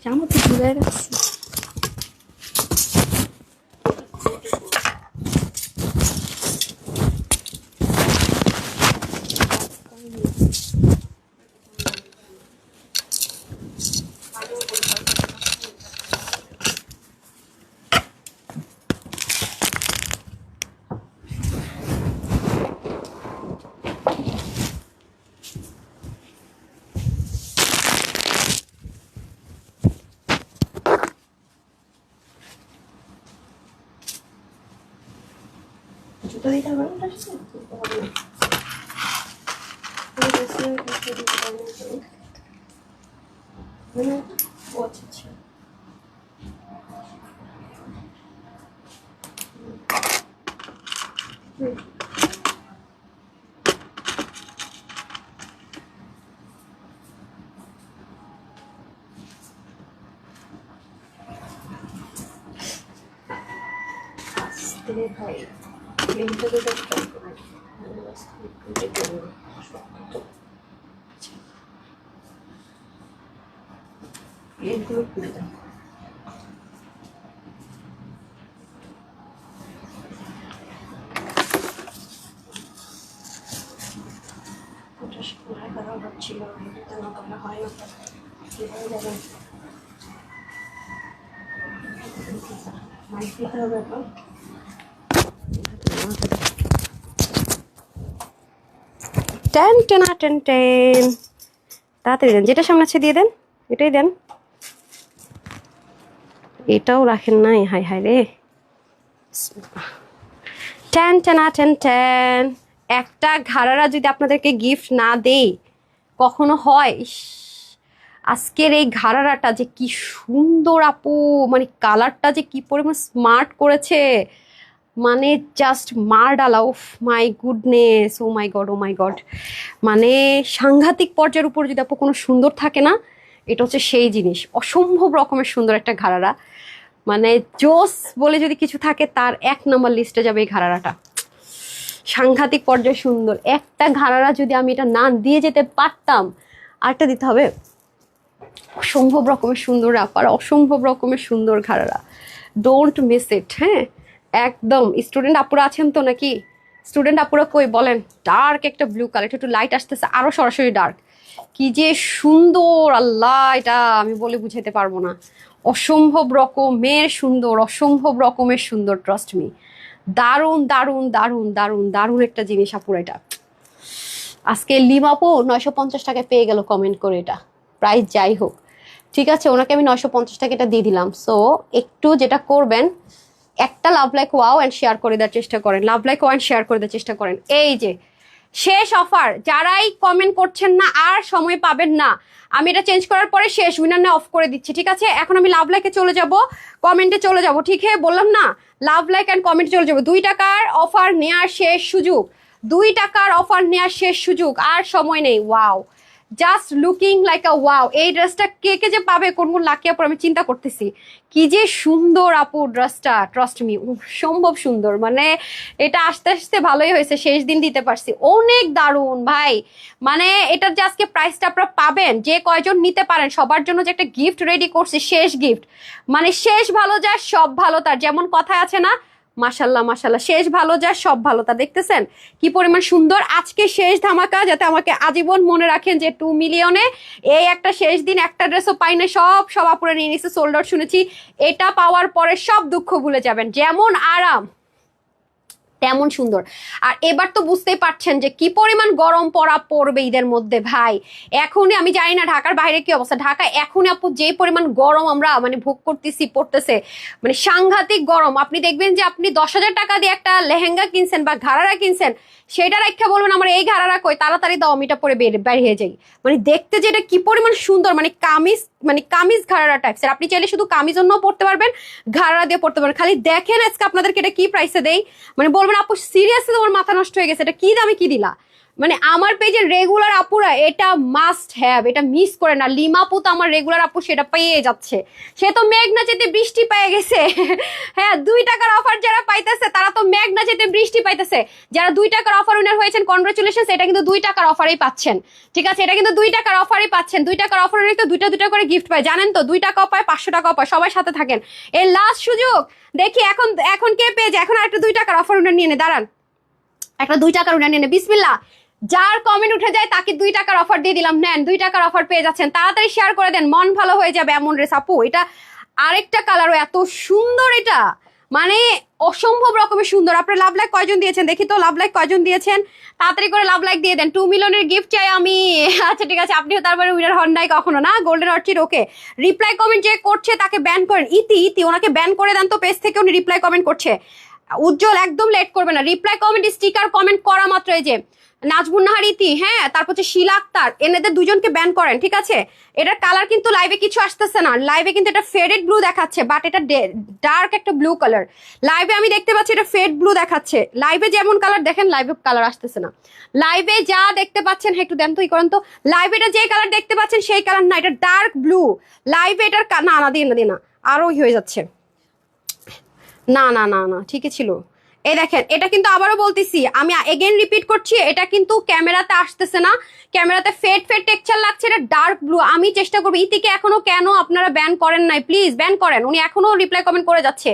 জামা তো ধুয়ে রাখছি। জুতো দিতে পারো না, আচ্ছা ভাই, এগুলো খুলে দাও। হচ্ছিল হয় না, কিভাবে যাবেন? মাইক দিতে হবে এখন। টেন টেন টেন টেন, তাড়াতাড়ি দেন, যেটা সামনে আছে দিয়ে দেন, এটাই দেন। এটাও রাখেন নাই, হাই হাই রে। Ten ten ten ten. একটা ঘাড়ারা যদি আপনাদেরকে গিফট না দেই কখনো হয়? আজকের এই ঘাড়ারাটা যে কি সুন্দর আপু, মানে কালারটা যে কি পরিমাণ স্মার্ট করেছে, মানে জাস্ট মার ডালা, উফ my goodness, oh my god, oh my god. মানে সাংঘাতিক পর্যায়ের উপর যদি আপু কোনো সুন্দর থাকে না, এটা হচ্ছে সেই জিনিস। অসম্ভব রকমের সুন্দর একটা ঘাড়ারা, মানে জোস বলে যদি কিছু থাকে তার 1 নম্বর লিস্টে যাবে এই ঘাড়ারাটা। সাংঘাতিক পর্যায়ে সুন্দর একটা ঘাড়ারা, যদি আমি এটা না দিয়ে যেতে পারতাম। আরেকটা দিতে হবে, অসম্ভব রকমের সুন্দর আপার, অসম্ভব রকমের সুন্দর ঘাড়ারা, ডোন্ট মিস ইট। হ্যাঁ একদম। স্টুডেন্ট আপুরা আছেন তো নাকি? স্টুডেন্ট আপুরা কই বলেন? ডার্ক একটা ব্লু কালার, একটু লাইট আসতেছে, আরো সরাসরি ডার্ক, কি যে সুন্দর আল্লাহ, এটা আমি বলে বুঝাতে পারবো না। অসম্ভব রকমের সুন্দর, অসম্ভব রকমের সুন্দর, ট্রাস্ট মি। দারুণ দারুণ দারুণ দারুণ দারুণ একটা জিনিস আপুর এটা। আজকে লিমাপো 950 টাকায় পেয়ে গেল কমেন্ট করে, এটা প্রাইস যাই হোক ঠিক আছে, ওনাকে আমি 950 টাকা এটা দিয়ে দিলাম। সো একটু যেটা করবেন, একটা love like wow and share করে দেওয়ার চেষ্টা করেন, লাভ লাইক ওয়াও শেয়ার করে দেওয়ার চেষ্টা করেন। এই যে শেষ অফার, যারাই কমেন্ট করছেন না আর সময় পাবেন না, আমি এটা চেঞ্জ করার পরে শেষ উইনার অফ করে দিচ্ছি, ঠিক আছে? এখন আমি লাভ লাইকে চলে যাব, কমেন্টে চলে যাব, ঠিক আছে? বললাম না, লাভ লাইক অ্যান্ড কমেন্টে চলে যাবো। 2 টাকার অফার নেওয়ার শেষ সুযোগ, 2 টাকার অফার নেওয়ার শেষ সুযোগ, আর সময় নেই। Wow, just looking like a wow. এই ড্রেসটা কে কে যে পাবে, কোন কোন লাকি আপুর আমি চিন্তা করতেছি। কি যে সুন্দর আপু ড্রেসটা, ট্রাস্ট মি, সম্ভব সুন্দর। মানে এটা আস্তে আস্তে ভালোই হয়েছে, শেষ দিন দিতে পারছি, অনেক দারুণ ভাই। মানে এটার যে আজকে প্রাইসটা আপনারা পাবেন, যে কয়জন নিতে পারেন সবার জন্য যে একটা গিফট রেডি করছি, শেষ গিফট। মানে শেষ ভালো যায় সব ভালো তার, যেমন কথায় আছে না, মাশাল্লাহ মাশাল্লাহ, শেষ ভালো যায় সব ভালো তা। দেখতেছেন কি পরিমাণ সুন্দর। আজকে শেষ ধামাকা, যাতে আমাকে আজীবন মনে রাখেন যে 2 মিলিয়নে এই একটা শেষ দিন, একটা ড্রেসও পাই না, সব সব আপুরা নিয়ে নিচ্ছে, সোল্ড আউট শুনেছি। এটা পাওয়ার পরে সব দুঃখ ভুলে যাবেন, যেমন আরাম তেমন সুন্দর। আর এবার তো বুঝতেই পারছেন যে কি পরিমাণ গরম পড়া পড়বে ঈদের মধ্যে ভাই। এখনই আমি জানি না ঢাকার বাইরে কি অবস্থা, ঢাকা এখনই আপু যে পরিমাণ গরম আমরা মানে ভোগ করতেছি, পড়তেছে, মানে সাংঘাতিক গরম। আপনি দেখবেন যে আপনি 10,000 টাকা দিয়ে একটা লেহেঙ্গা কিনছেন বা ঘাড়ারা কিনছেন, সেটা রেখা বলবেন আমার এই ঘাড়ারা কই, তাড়াতাড়ি দাও আমি এটা পরে বেরিয়ে যাই। মানে দেখতে যে এটা কি পরিমাণ সুন্দর, মানে কামিজ ঘাড়ারা টাইপসের। আপনি চাইলে শুধু কামিজ অন্য পড়তে পারবেন, ঘাড়ারা দিয়ে পড়তে পারবেন। খালি দেখেন আজকে আপনাদেরকে এটা কি প্রাইসে দেই, মানে বলবেন আপু সিরিয়াসলি তোমার মাথা নষ্ট হয়ে গেছে, এটা কি দামে কি দিলা। মানে আমার পেজের রেগুলার আপুরা এটা মাস্ট হ্যাভ, এটা মিস করে না। লিমাপু তো আমার রেগুলার আপু, সেটা পেয়ে যাচ্ছে। সে তো মেঘনা যেতে বৃষ্টি পেয়ে গেছে। হ্যাঁ 2 টাকার অফার যারা পাইতেছে তারা তো মেঘনা যেতে বৃষ্টি পাইতেছে। যারা 2 টাকার অফার উইনার হয়েছেন কনগ্রাচুলেশন, এটা কিন্তু 2 টাকার অফারেই পাচ্ছেন, ঠিক আছে? এটা কিন্তু 2 টাকার অফারই পাচ্ছেন। 2 টাকার অফার তো দুইটা করে গিফট পায়, জানেন তো? 2 টাকাও পায়, 500 টাকাও পায়। সবাই সাথে থাকেন, এই লাস্ট সুযোগ। দেখি এখন কে পেয়ে যায়, এখন আরেকটা 2 টাকার অফার উইনার নিয়ে নে, দাঁড়ান একটা 2 টাকার উইনার নিয়ে নে, বিসমিল্লাহ। যার কমেন্ট উঠে যায় তাকে 2 টাকার অফার দিয়ে দিলাম, নেন 2 টাকার অফার পেয়ে যাচ্ছেন। তাড়াতাড়ি শেয়ার করে দেন, মন ভালো হয়ে যাবে এমন ড্রেস আপু। এটা আরেকটা কালারও এত সুন্দর, এটা মানে অসম্ভব রকমের সুন্দর। আপনারা লাভ লাইক কয়জন দিয়েছেন দেখি তো, লাভ লাইক কয়জন দিয়েছেন? তাড়াতাড়ি করে লাভ লাইক দিয়ে দেন। 2 মিলিয়নের গিফট চাই আমি। আচ্ছা ঠিক আছে, আপনিও তারপরে উইনার হন নাই কখনো না, গোল্ডেন অর্চিড। ওকে, রিপ্লাই কমেন্ট যে করছে তাকে ব্যান করেন। ইতি ওনাকে ব্যান করে দেন তো পেজ থেকে, উনি রিপ্লাই কমেন্ট করছে। উজ্জ্বল একদম লেট করবে না, রিপ্লাই কমেন্ট স্টিকার কমেন্ট করা মাত্র এই যে নাজমুন নাহার ইতি, হ্যাঁ তারপর হচ্ছে শিলা আক্তার, এনাদের দুজনকে ব্যান করেন, ঠিক আছে? এটার কালার কিন্তু লাইভে কিছু আসতেছে না, লাইভে কিন্তু এটা ফেডেড ব্লু দেখাচ্ছে, বাট এটা ডার্ক একটা ব্লু কালার। লাইভে আমি দেখতে পাচ্ছি এটা ফেড ব্লু দেখাচ্ছে, লাইভে যেমন কালার দেখেন লাইভে কালার আসতেছে না। লাইভে যা দেখতে পাচ্ছেন, একটু দেন তো ই করেন তো, লাইভে এটা যে কালার দেখতে পাচ্ছেন সেই কালার না, এটা ডার্ক ব্লু। লাইভে এটার না দিয়ে না আরো হয়ে যাচ্ছে, না না না না ঠিকই ছিল। এই দেখেন, এটা কিন্তু আবারও বলতেছি, আমি এগেন রিপিট করছি, এটা কিন্তু ক্যামেরাতে আসতেছে না, ক্যামেরাতে ফেড টেক্সচার লাগছে, এটা ডার্ক ব্লু। আমি চেষ্টা করবো, ইতিকে এখনো কেন আপনারা ব্যান করেন নাই, প্লিজ ব্যান করেন। উনি এখনো রিপ্লাই কমেন্ট করে যাচ্ছে,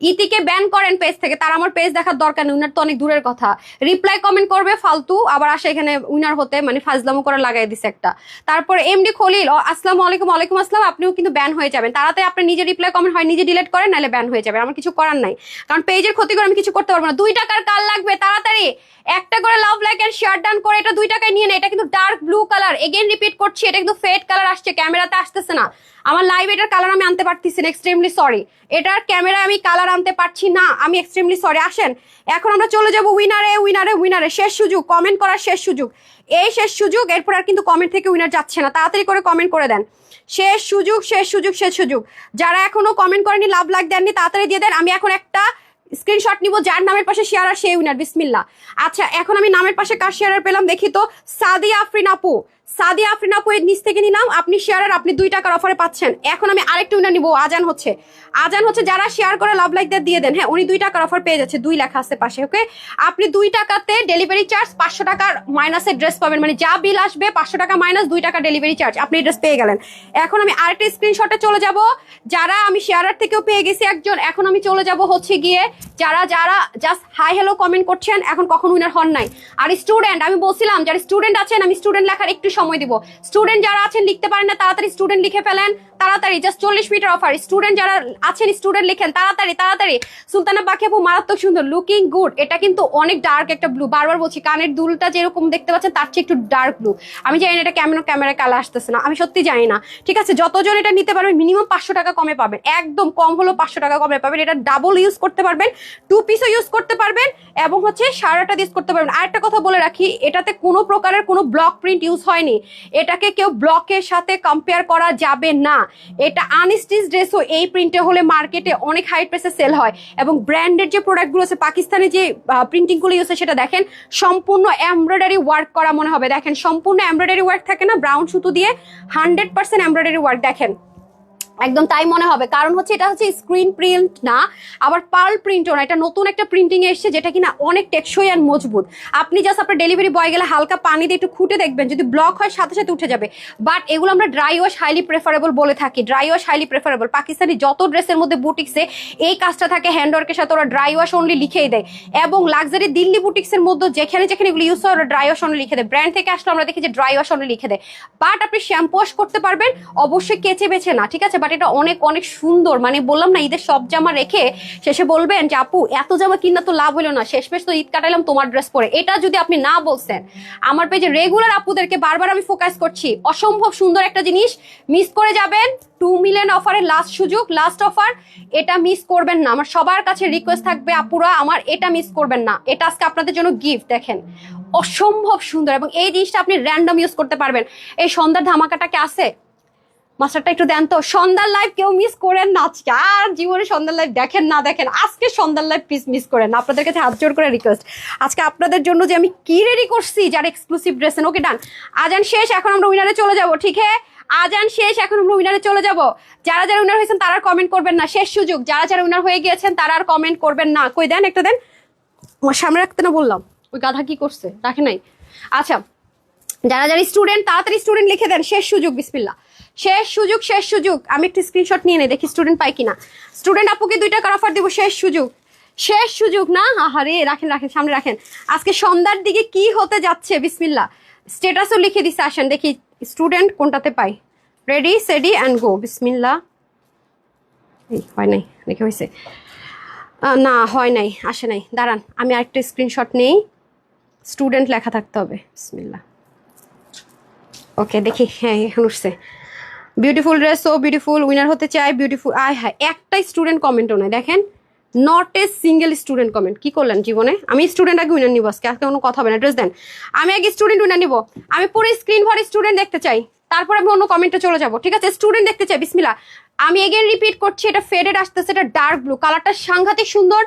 ইতিকে ব্যান করেন পেজ থেকে, তার আমার পেজ দেখার দরকার নেই, উনার তো অনেক দূরের কথা। রিপ্লাই কমেন্ট করবে ফালতু, আবার আসে এখানে উইনার হতে, মানে ফাজলামো করে লাগাই দিছে একটা। তারপরে এমডি খলিল, আসসালামু আলাইকুম। ওয়ালাইকুম আসসালাম। আপনিও কিন্তু ব্যান হয়ে যাবেন, তাড়াতাড়ি আপনি নিজে রিপ্লাই কমেন্ট হয় নিজে ডিলিট করেন, নাহলে ব্যান হয়ে যাবেন। আমার কিছু করার নাই, কারণ পেজের ক্ষতি করে আমি কিছু করতে পারবো না। 2 টাকার কাল লাগবে, তাড়াতাড়ি একটা করে love like and share done করে এটা 2 টাকায় নিয়ে নেয়। এটা কিন্তু dark blue colour, again repeat করছি, এটা কিন্তু ফেড কালার আসছে, ক্যামেরাতে আসতেছে না। আমার লাইভ এটার কালার আমি আনতে পারতেছি না, এক্সট্রিমলি সরি। এটার ক্যামেরায় আমি কালার আনতে পারছি না, আমি এক্সট্রিমলি সরি। আসেন এখন আমরা চলে যাবো উইনারে। শেষ সুযোগ, কমেন্ট করার শেষ সুযোগ, এই শেষ সুযোগ। এরপর আর কিন্তু কমেন্ট থেকে উইনার যাচ্ছে না, তাড়াতাড়ি করে কমেন্ট করে দেন। শেষ সুযোগ। যারা এখনো কমেন্ট করেনি, লাভ লাইক দেননি, তাড়াতাড়ি দিয়ে দেন। আমি এখন একটা স্ক্রিনশট নিব, যার নামের পাশে শেয়ার আর সেই উইনার। বিসমিল্লাহ। আচ্ছা এখন আমি নামের পাশে কার শেয়ার পেলাম দেখি তো। সাদিয়া আফরিন আপু, সাদিয়া আফরিন আপু এর নিচ থেকে নিলাম, আপনি শেয়ার আপনি 2 টাকার অফারে পাচ্ছেন। এখন আমি আরেকটা উইনার নিব, আজান হচ্ছে, আজান হচ্ছে, যারা শেয়ার করে লাভ লাইক দিয়ে দেন। হ্যাঁ উনি 2 টাকার অফার পেয়ে যাচ্ছে, 2 লেখা আছে পাশে। ওকে আপনি 2 টাকাতে ডেলিভারি চার্জ 500 টাকার মাইনাসের ড্রেস পাবেন, মানে যা বিল আসবে 500 টাকা মাইনাস 2 টাকা ডেলিভারি চার্জ, আপনি ড্রেস পেয়ে গেলেন। এখন আমি আরেকটা স্ক্রিনশটে চলে যাব, যারা আমি শেয়ারার থেকেও পেয়ে গেছি একজন। এখন আমি চলে যাব হচ্ছে গিয়ে যারা যারা জাস্ট হাই হ্যালো কমেন্ট করছেন, এখন কখন উইনার হন নাই। আর স্টুডেন্ট, আমি বলছিলাম যারা স্টুডেন্ট আছেন আমি স্টুডেন্ট লেখার একটু সময় দিব। স্টুডেন্ট যারা আছেন লিখতে পারেন না, তাড়াতাড়ি স্টুডেন্ট লিখে ফেলেন, তাড়াতাড়ি, জাস্ট 40 মিনিটের অফার। স্টুডেন্ট যারা আছেন স্টুডেন্ট লিখেন তাড়াতাড়ি তাড়াতাড়ি। সুলতানা বাকি আপু মারাত্মক সুন্দর, লুকিং গুড। এটা কিন্তু অনেক ডার্ক একটা ব্লু, বারবার বলছি কানের দুলটা যেরকম দেখতে পাচ্ছেন তার চেয়ে একটু ডার্ক ব্লু। আমি জানি না এটা কেমন ক্যামেরায় কালা আসতেছে না, আমি সত্যি জানি না। ঠিক আছে, যতজন এটা নিতে পারবেন মিনিমাম 500 টাকা কমে পাবেন, একদম কম হলো 500 টাকা কমে পাবেন। এটা ডাবল ইউজ করতে পারবেন, 2 পিসও ইউজ করতে পারবেন এবং হচ্ছে সারাটা ইউজ করতে পারবেন। আরেকটা কথা বলে রাখি, এটাতে কোনো প্রকারের কোনো ব্লক প্রিন্ট ইউজ হয়নি, এটাকে কেউ ব্লকের সাথে কম্পেয়ার করা যাবে না। এটা আনস্টিচ ড্রেসও এই প্রিন্টে হলে মার্কেটে অনেক হাই প্রাইসে সেল হয়। এবং ব্র্যান্ডের যে প্রোডাক্টগুলো আছে, পাকিস্তানি যে প্রিন্টিং গুলো ইউজ হয় সেটা দেখেন সম্পূর্ণ এমব্রয়ডারি ওয়ার্ক করা মনে হবে। দেখেন সম্পূর্ণ এমব্রয়ডারি ওয়ার্ক থাকে না, ব্রাউন সুতো দিয়ে 100% এমব্রয়ডারি ওয়ার্ক, দেখেন একদম তাই মনে হবে। কারণ হচ্ছে এটা হচ্ছে স্ক্রিন প্রিন্ট না, আবার পার্ল প্রিন্টও না, এটা নতুন একটা প্রিন্টিং এসছে যেটা কিনা অনেক টেকসই আর মজবুত। আপনি জাস্ট আপনার ডেলিভারি বয় গেলে হালকা পানি দিয়ে একটু খুঁটে দেখবেন, যদি ব্লক হয় সাথে সাথে উঠে যাবে। বাট এগুলো আমরা ড্রাই ওয়াশ হাইলি প্রেফারেবল বলে থাকি, dry wash highly preferable. Pakistani যত ড্রেসের মধ্যে বুটিক্সে এই কাজটা থাকে, হ্যান্ডওয়ার্কের সাথে ওরা ড্রাই ওয়াশ অনলি লিখেই দেয়। এবং লাক্সারি দিল্লি বুটিক্সের মধ্যে যেখানে যেখানে এগুলো ইউজ হয় ওরা ড্রাই ওয়াশ অনলি লিখে দেয়। ব্র্যান্ড থেকে আসলে আমরা দেখি যে ড্রাই ওয়াশ অনলি লিখে দেয়। বাট আপনি শ্যাম্পু ওয়াশ করতে পারবেন, অবশ্যই কেচে বেছে না, ঠিক আছে। বাট এটা অনেক অনেক সুন্দর, মানে বললাম না ঈদের সব জামা রেখে শেষে বলবেন যে আপু এত জামা কিনা তো লাভ হলো না, শেষমেশ তো ঈদ কাটাইলাম তোমার ড্রেস পরে। এটা যদি আপনি না বলছেন, আমার পেজে রেগুলার আপুদেরকে বারবার আমি ফোকাস করছি, অসম্ভব সুন্দর একটা জিনিস মিস করে যাবেন। 2 মিলিয়ন অফারের লাস্ট সুযোগ, লাস্ট অফার, এটা মিস করবেন না। আমার সবার কাছে রিকোয়েস্ট থাকবে আপুরা, আমার এটা মিস করবেন না, এটা আজকে আপনাদের জন্য গিফট। দেখেন অসম্ভব সুন্দর, এবং এই জিনিসটা আপনি র্যান্ডম ইউজ করতে পারবেন। এই সন্ধ্যার ধামাকাটাকে আছে মাস্টারটা একটু দেন তো, সন্ধ্যার লাইভ কেউ মিস করেন না আজকে, আর জীবনে সন্ধ্যার লাইভ দেখেন না দেখেন, আজকে সন্ধ্যার লাইভ প্লিজ মিস করেন না, আপনাদের কাছে হাত জোর করে রিকোয়েস্ট। আজকে আপনাদের জন্য যে আমি কি রেডি করছি, যার এক্সক্লুসিভ ড্রেস। ওকে ডান, আজান শেষ, এখন আমরা উইনারে চলে যাব। ঠিক আছে, আজান শেষ, এখন আমরা উইনারে চলে যাব। যারা যারা উইনার হয়েছেন তারা আর কমেন্ট করবেন না, শেষ সুযোগ। যারা যারা উইনার হয়ে গিয়েছেন তারা আর কমেন্ট করবেন না। কই দেন, একটা দেন, আমার সামনে রাখতে না বললাম, ওই গাধা কি করছে, রাখে নাই। আচ্ছা যারা যারা স্টুডেন্ট তাড়াতাড়ি স্টুডেন্ট লিখে দেন, শেষ সুযোগ, বিসমিল্লাহ, শেষ সুযোগ, শেষ সুযোগ। আমি একটু স্ক্রিনশট নিয়ে নেই, দেখি স্টুডেন্ট পাই কিনা। স্টুডেন্ট আপুকে 2 টাকার অফার দিব, শেষ সুযোগ, শেষ সুযোগ না। আহারে রাখেন রাখেন, সামনে রাখেন। আজকে সন্ধ্যার দিকে কি হতে যাচ্ছে, বিসমিল্লাহ। স্ট্যাটাসও লিখে দিচ্ছে, আসেন দেখি স্টুডেন্ট কোনটাতে পাই। রেডি সেডি অ্যান্ড গো, বিসমিল্লাহ। এই হয় নাই, লিখে হয়েছে না, হয় নাই, আসে নাই, দাঁড়ান আমি আরেকটা স্ক্রিনশট নেই। স্টুডেন্ট লেখা থাকতে হবে, বিসমিল্লাহ। ওকে দেখি, হ্যাঁ এখন উঠছে। Beautiful dress, so beautiful, winner হতে চাই, বিউটিফুল। আয় হ্যাঁ, একটাই স্টুডেন্ট কমেন্টও নয়, দেখেন not a single student comment. কি করলেন জীবনে? আমি স্টুডেন্ট আগে উইনার নিব, আজকে কোনো কথা হবে না। ড্রেস দেন, আমি আগে স্টুডেন্ট উইনার নিব। আমি পুরো স্ক্রিন ভরে স্টুডেন্ট দেখতে চাই, তারপর আমি অন্য কমেন্টে চলে যাব, ঠিক আছে। স্টুডেন্ট দেখতে চাই, বিসমিল্লাহ। আমি এগেন রিপিট করছি, এটা ফেডেড আসতেছে, এটা ডার্ক ব্লু, কালারটা সাংঘাতিক সুন্দর।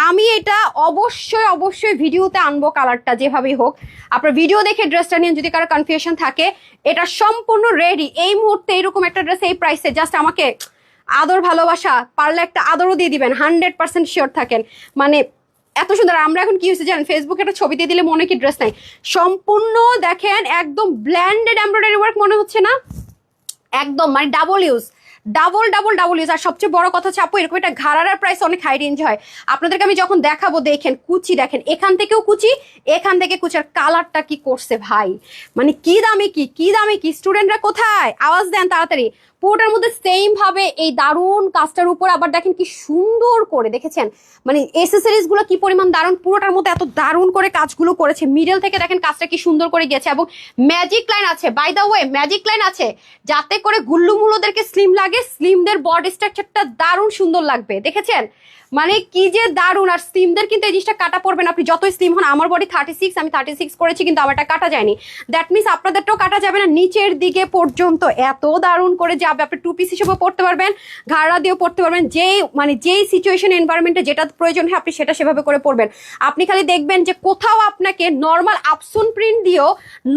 আমি এটা অবশ্যই অবশ্যই ভিডিওতে আনবো, কালারটা যেভাবেই হোক। আপনার ভিডিও দেখে ড্রেসটা নিয়ে যদি কারো কনফিউশন থাকে, এটা সম্পূর্ণ রেডি এই মুহূর্তে। এরকম একটা ড্রেস এই প্রাইসে, জাস্ট আমাকে আদর ভালোবাসা, পারলে একটা আদরও দিয়ে দিবেন, 100% শিওর থাকেন। মানে এত সুন্দর। আমরা এখন কি হয়েছে জানেন, ফেসবুকে একটা ছবি দিয়ে দিলে মনে কি ড্রেস নাই, সম্পূর্ণ দেখেন একদম ব্ল্যান্ডেড এমব্রয়ডারি ওয়ার্ক মনে হচ্ছে না, একদম মানে double use, double double double use. আর সবচেয়ে বড় কথা হচ্ছে আপু, এরকম একটা ঘাড়ার প্রাইস অনেক হাই রেঞ্জ হয়। আপনাদেরকে আমি যখন দেখাবো, দেখেন কুচি, দেখেন এখান থেকেও কুচি, এখান থেকে কুচি, আর কালারটা কি করছে ভাই, মানে কি দামে কি, কি দামে কি। স্টুডেন্টরা কোথায়, আওয়াজ দেন তাড়াতাড়ি। পুরোটার মধ্যে সেম ভাবে এই দারুণ কাজটার উপর আবার দেখেন কি সুন্দর করে, দেখেছেন মানে এসেসরিজ গুলো কি পরিমাণ দারুণ, পুরোটার মধ্যে এত দারুণ করে কাজগুলো করেছে। মিডল থেকে দেখেন কাজটা কি সুন্দর করে গেছে, এবং ম্যাজিক লাইন আছে, by the way magic line আছে, যাতে করে গুল্লু মুলোদেরকে স্লিম লাগে আগে স্লিমদের বডি স্ট্রাকচারটা দারুণ সুন্দর লাগবে, দেখেছেন মানে কি যে দারুণ। আর স্লিমদের কিন্তু এই জিনিসটা কাটা পড়বে না, আপনি যতই স্লিম হন। আমার বডি 36, আমি 36 করেছি কিন্তু আমারটা কাটা যায়নি, দ্যাট মিনস আপনাদেরটাও কাটা যাবে না, নিচের দিকে পর্যন্ত এত দারুণ করে যাবে। আপনি 2 পিস হিসেবেও পড়তে পারবেন, ঘাড়া দিয়েও পড়তে পারবেন, যেই সিচুয়েশন এনভায়রনমেন্টে যেটা প্রয়োজন হয় আপনি সেটা সেভাবে করে পড়বেন। আপনি খালি দেখবেন যে কোথাও আপনাকে নর্মাল আপসন প্রিন্ট দিয়েও,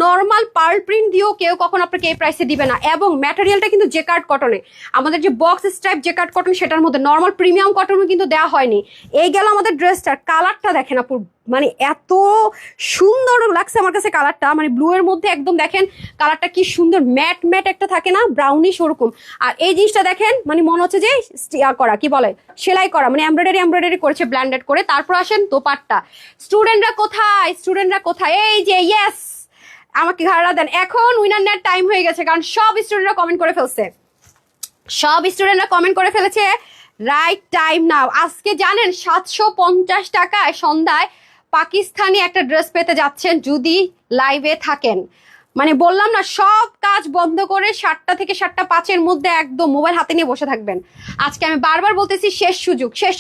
নর্মাল পার্ল প্রিন্ট দিয়েও কেউ কখন আপনাকে এই প্রাইসে দিবে না। এবং ম্যাটেরিয়ালটা কিন্তু জেকার্ড কটনে, আমাদের যে বক্স স্ট্রাইপ জেকার্ড কটন সেটার মধ্যে, নর্মাল প্রিমিয়াম কটনও কিন্তু দেওয়া হয়নি। এই গেল আমাদের ড্রেসটার কালারটা, দেখেন আপু মানে এত সুন্দর লাগছে আমার কাছে কালারটা, মানে ব্লু এর মধ্যে একদম দেখেন কালারটা কি সুন্দর, ম্যাট ম্যাট একটা থাকে না ব্রাউনিশ ওরকম। আর এই জিনিসটা দেখেন মানে মনে হচ্ছে যে করা কি বলে সেলাই করা, মানে এমব্রয়ডারি করেছে ব্ল্যান্ডেড করে। তারপর আসেন দোপাট্টা, স্টুডেন্টরা কোথায়, এই যে ইয়েস আমাকে ঘাড়া দেন। এখন উইনার নেওয়ার টাইম হয়ে গেছে, কারণ সব স্টুডেন্টরা কমেন্ট করে ফেলেছে, রাইট টাইম নাও। আজকে জানেন 750 টাকায় সন্ধ্যায় পাকিস্তানি একটা ড্রেস পেতে যাচ্ছেন যদি লাইভে থাকেন। মানে বললাম না, সব কাজ বন্ধ করে 7টা থেকে 7টা 5-এর মধ্যে একদম মোবাইল হাতে নিয়ে বসে থাকবেন। আজকে আমি বারবার বলতেছি শেষ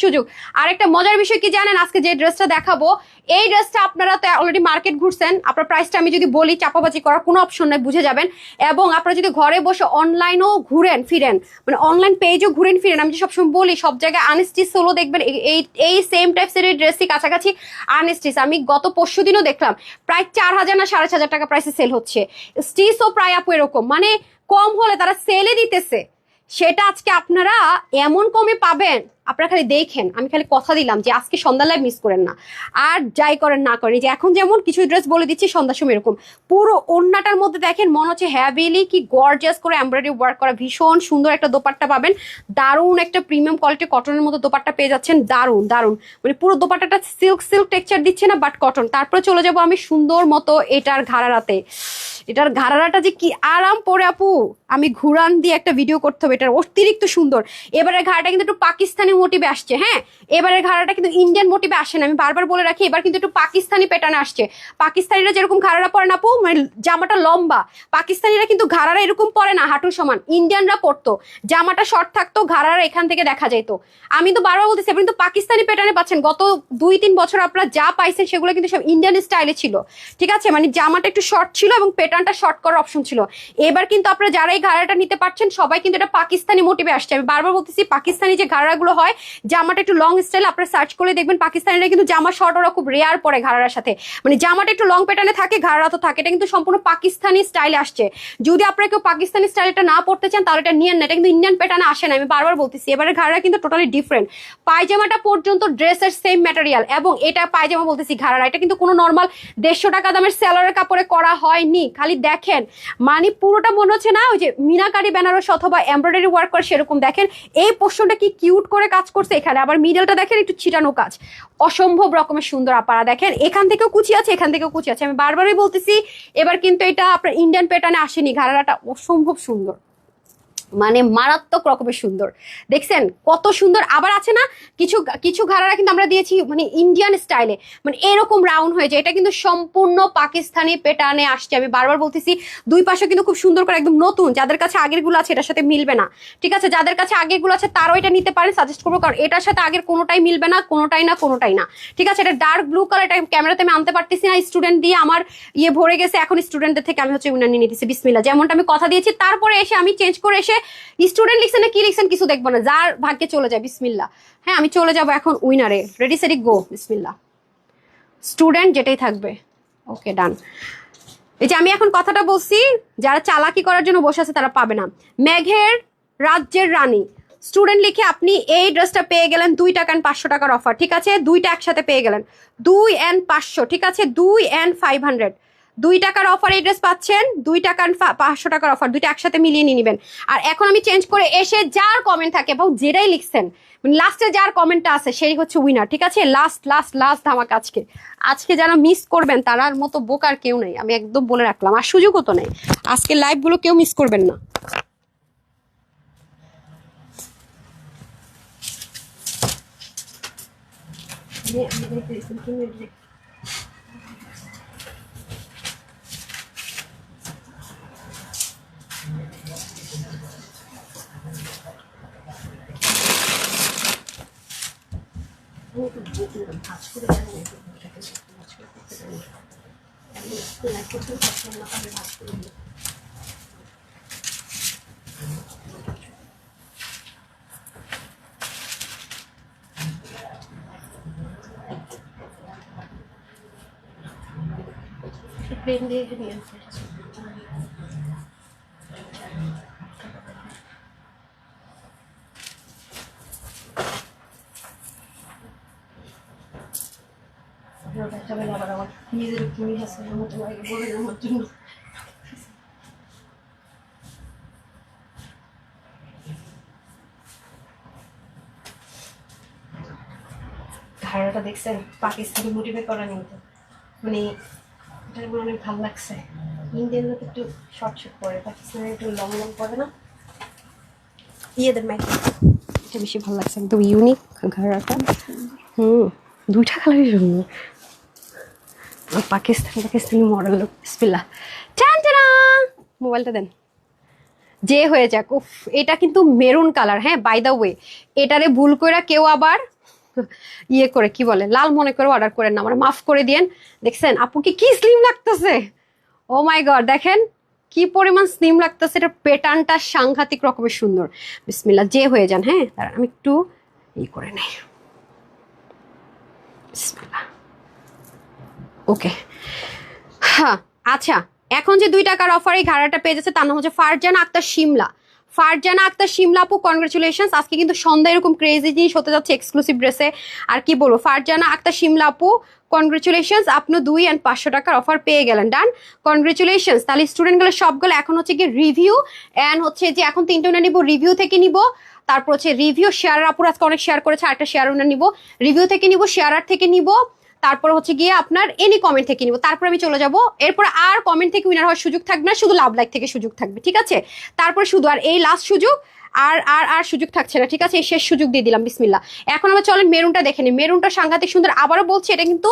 সুযোগ। আর একটা মজার বিষয় কি জানেন, আজকে যে ড্রেসটা দেখাবো এই ড্রেসটা আপনারা তো অলরেডি মার্কেট ঘুরছেন, আপনার প্রাইসটা আমি যদি বলি চাপাবাজি করার কোনো অপশন নাই, বুঝে যাবেন। এবং আপনারা যদি ঘরে বসে অনলাইনও ঘুরেন ফিরেন, মানে অনলাইন পেজও ঘুরেন ফিরেন, আমি যে সবসময় বলি সব জায়গায় আনস্টিচ হলো দেখবেন এই সেম টাইপসের এই ড্রেসই কাছাকাছি আনস্টিচ। আমি গত পরশু দিনও দেখলাম প্রায় 4000 না 4500 টাকা প্রাইসে সেল হচ্ছে, স্টিচও প্রায় আপু এরকম, মানে কম হলে তারা সেলে দিতেছে, সেটা আজকে আপনারা এমন কমে পাবেন। আপনারা খালি দেখেন, আমি খালি কথা দিলাম যে আজকে সন্ধ্যা লাইভ মিস করেন না, আর যাই করেন না করেন, যে এখন যেমন কিছু ড্রেস বলে দিচ্ছি সন্ধ্যার সময় এরকম পুরো ওড়নাটার মধ্যে দেখেন মনে হচ্ছে হ্যাভিলি কি গর্জিয়াস করে এমব্রয়ডারি ওয়ার্ক করা, ভীষণ সুন্দর একটা দোপাট্টা পাবেন, দারুণ একটা প্রিমিয়াম কোয়ালিটি কটনের মতো দোপাট্টা পেয়ে যাচ্ছেন, দারুণ মানে পুরো দোপাট্টাটা সিল্ক টেক্সচার দিচ্ছে না বাট কটন। তারপরে চলে যাব আমি সুন্দর মতো এটার ঘাড়ারাটা যে কি আরাম পরে আপু, আমি ঘুরান দিয়ে একটা ভিডিও করতে হবে, এটার অতিরিক্ত সুন্দর। এবারের ঘাড়াটা কিন্তু একটু পাকিস্তানি মোটিভে আসছে, হ্যাঁ এবারের ঘাড়াটা কিন্তু ইন্ডিয়ান মোটিভে আসে না, আমি বারবার বলে রাখি, এবার কিন্তু একটু পাকিস্তানি প্যাটার্নে আসছে। পাকিস্তানিরা যেরকম ঘাড়ারা পরে না আপু, মানে জামাটা লম্বা, পাকিস্তানিরা কিন্তু ঘাড়ারা এরকম পরে না হাঁটুর সমান, ইন্ডিয়ানরা পরতো জামাটা শর্ট থাকতো, ঘাড়ারা এখান থেকে দেখা যেত। আমি তো বারবার বলতেছি এবার কিন্তু পাকিস্তানি প্যাটার্নে পাচ্ছেন, গত 2-3 বছর আপনারা যা পাইছেন সেগুলো কিন্তু সব ইন্ডিয়ান স্টাইলে ছিল, ঠিক আছে, মানে জামাটা একটু শর্ট ছিল এবং প্যাটার্নটা শর্ট করার অপশন ছিল। এবার কিন্তু আপনারা যারা এই ঘাড়াটা নিতে পারছেন সবাই কিন্তু এটা পাকিস্তানি মোটিভে আসছে। আমি বারবার বলতেছি পাকিস্তানি যে ঘাড়াগুলো হয় জামাটা একটু লং স্টাইল, আপনারা সার্চ করে দেখবেন পাকিস্তানিরা কিন্তু জামা শর্ট ওরা খুব রেয়ার পরে ঘাড়ার সাথে, মানে জামাটা একটু লং প্যাটার্নে থাকে, ঘাড়া তো থাকে, এটা কিন্তু সম্পূর্ণ পাকিস্তানি স্টাইলে আসছে। যদি আপনারা কেউ পাকিস্তানি স্টাইলটা না পড়তে চান তাহলে এটা নিয়েন না, এটা কিন্তু ইন্ডিয়ান প্যাটার্নে আসে না, আমি বারবার বলতেছি। এবারে ঘাড়া কিন্তু টোটালি ডিফারেন্ট, পায়জামাটা পর্যন্ত ড্রেসের সেম ম্যাটেরিয়াল, এবং এটা পায়জামা বলতেছি ঘাড়া, এটা কিন্তু কোনো নর্মাল 150 টাকা দামের সেলারের কাপড়ে করা হয়নি। খালি দেখেন মানে পুরোটা মনে হচ্ছে না ওই যে মিনাকারি বেনারস অথবা এমব্রয়ডারি ওয়ার্ক করে সেরকম। দেখেন এই পোর্শনটা কি কিউট করে কাজ করছে, এখানে আবার মিডলটা দেখেন একটু ছিটানো কাজ, অসম্ভব রকমের সুন্দর। আপনারা দেখেন এখান থেকেও কুচি আছে, এখান থেকেও কুচি আছে, আমি বারবারই বলতেছি। এবার কিন্তু এটা আপনার ইন্ডিয়ান প্যাটার্নে আসেনি, ঘাড়াটা অসম্ভব সুন্দর, মানে মারাত্মক রকমের সুন্দর, দেখছেন কত সুন্দর। আবার আছে না কিছু ঘাড়ারা কিন্তু আমরা দিয়েছি মানে ইন্ডিয়ান স্টাইলে, মানে এরকম রাউন্ড হয়ে যায়, এটা কিন্তু সম্পূর্ণ পাকিস্তানি প্যাটার্নে আসছে। আমি বারবার বলতেছি দুই পাশে কিন্তু খুব সুন্দর করে একদম নতুন, যাদের কাছে আগের গুলো আছে এটার সাথে মিলবে না, ঠিক আছে, যাদের কাছে আগের গুলো আছে তারাও এটা নিতে পারেন, সাজেস্ট করবো, কারণ এটার সাথে আগের কোনোটাই মিলবে না, কোনোটাই না, ঠিক আছে। এটা ডার্ক ব্লু কালার, এটা ক্যামেরাতে আমি আনতে পারতেছি না, স্টুডেন্ট দিয়ে আমার ভরে গেছে, এখন স্টুডেন্টদের থেকে আমি হচ্ছে উইনার নিয়ে নিতেছি, বিসমিল্লাহ, যেমনটা আমি কথা দিয়েছি। তারপরে এসে আমি চেঞ্জ করে এসে স্টুডেন্ট লিখছেন না কি লিখছেন কিছু দেখবো না, যার ভাগ্যে চলে যায়, বিসমিল্লাহ। হ্যাঁ আমি চলে যাব এখন উইনারে, রেডি সেটি গো, বিসমিল্লাহ। স্টুডেন্ট যেটাই থাকবে, ওকে ডান। এই যে আমি এখন কথাটা বলছি, যারা চালাকি করার জন্য বসে আছে তারা পাবে না। মেঘের রাজ্যের রানী স্টুডেন্ট লিখে আপনি এই ড্রেসটা পেয়ে গেলেন 2 টাকা and 500 টাকার অফার, ঠিক আছে, দুইটা একসাথে পেয়ে গেলেন 2 and 500, ঠিক আছে, 2 and 500, 2 টাকার অফার এই ড্রেস পাচ্ছেন, 2 টাকা and 500 টাকার অফার, দুইটা একসাথে মিলিয়ে নিয়ে নেবেন। আর এখন আমি চেঞ্জ করে এসে যার কমেন্ট থাকে এবং যেটাই লিখছেন মানে লাস্টে যার কমেন্টটা আছে সেই হচ্ছে উইনার, ঠিক আছে। লাস্ট ধামাকা আজকে যারা মিস করবেন তারার মতো বোকার কেউ নেই, আমি একদম বলে রাখলাম, আর সুযোগও তো নেই, আজকে লাইভগুলো কেউ মিস করবেন না। প্লেন দিয়ে নিয়ে আবার আমার নিজের তুমি হাসপাতালের মতো বলে আমার জন্য ঘাড়াটা দেখছেন পাকিস্তানি মোটিভে করা কিন্তু মানে এটার মনে অনেক ভালো লাগছে। ইন্ডিয়ান লোক একটু শর্ট শর্ট পরে, পাকিস্তানের একটু লং লং পরে না, ইয়েদের ম্যাচ এটা বেশি ভালো লাগছে, একদম ইউনিক ঘাড়াটা। দুইটা কালারই সুন্দর। পাকিস্তানি মডেল লোক। বিসমিল্লাহ। টান টানা, মোবাইলটা দেন। যে হয়ে যাক। উফ, এটা কিন্তু মেরুন কালার। হ্যাঁ, বাই দ্য ওয়ে, এটারে ভুল করে কেউ আবার ইয়ে করে কি বলে লাল মনে করে অর্ডার করেন না, আমার মাফ করে দিয়েন। দেখছেন আপুকে কি স্লিম লাগতেছে, ও মাই গড, দেখেন কি পরিমাণ স্লিম লাগতেছে। এটা প্যাটার্নটা সাংঘাতিক রকমের সুন্দর। বিসমিল্লাহ, যে হয়ে যান। হ্যাঁ, আমি একটু ই করে নেই। বিসমিল্লাহ। ওকে, হ্যাঁ আচ্ছা, এখন যে 2 টাকার অফারে ঘাড়াটা পেয়ে যাচ্ছে, তার নাম হচ্ছে ফারজানা আক্তার শিমলা। ফারজানা আক্তার শিমলা আপু, কনগ্রেচুলেশনস। আজকে কিন্তু সন্ধ্যায় এরকম ক্রেজি জিনিস হতে যাচ্ছে এক্সক্লুসিভ ড্রেসে। আর কি বলবো, ফারজানা আক্তার শিমলা আপু, কনগ্রেচুলেশনস, আপনি 2 and 500 টাকার অফার পেয়ে গেলেন। ডান, কনগ্রেচুলেশনস। তাহলে স্টুডেন্টগুলো সবগুলো এখন হচ্ছে কি রিভিউ অ্যান্ড হচ্ছে যে এখন 3টা নিব, রিভিউ থেকে নিব। তারপর হচ্ছে রিভিউ শেয়ার আপুর আজকে অনেক শেয়ার করেছে, আরেকটা শেয়ার নিব, রিভিউ থেকে নিব, শেয়ারার থেকে নিব, তারপর হচ্ছে গিয়ে আপনার এনি কমেন্ট থেকে নিব। তারপর আমি চলে যাব, এরপর আর কমেন্ট থেকে উইনার হওয়ার সুযোগ থাকবে না, শুধু লাভ লাইক থেকে সুযোগ থাকবে। ঠিক আছে, তারপর শুধু আর এই লাস্ট সুযোগ, আর আর আর সুযোগ থাকছে না। ঠিক আছে, এই শেষ সুযোগ দিয়ে দিলাম। বিসমিল্লাহ। এখন আমরা চলেন মেরুনটা দেখে নিই। মেরুনটা সাংঘাতিক সুন্দর। আবারও বলছি, এটা কিন্তু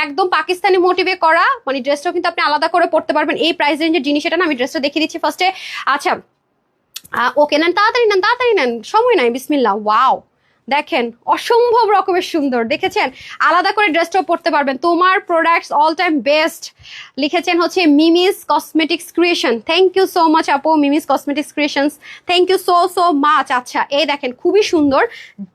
একদম পাকিস্তানি মোটিভে করা, মানে ড্রেসটাও কিন্তু আপনি আলাদা করে পড়তে পারবেন। এই প্রাইস রেঞ্জের জিনিস এটা না, আমি ড্রেসটা দেখিয়ে দিচ্ছি ফার্স্টে। আচ্ছা, ওকে, নেন তাড়াতাড়ি নেন, তাড়াতাড়ি নেন, সময় নাই। বিসমিল্লাহ। ওয়াও, দেখেন অসম্ভব রকমের সুন্দর। দেখেছেন, আলাদা করে ড্রেসটাও পড়তে পারবেন। তোমার প্রোডাক্টস অল টাইম বেস্ট, লিখেছেন হচ্ছে Mimi's cosmetics creation. Thank you so much আপু, Mimi's cosmetics creations, thank you so so much. আচ্ছা, এই দেখেন খুবই সুন্দর,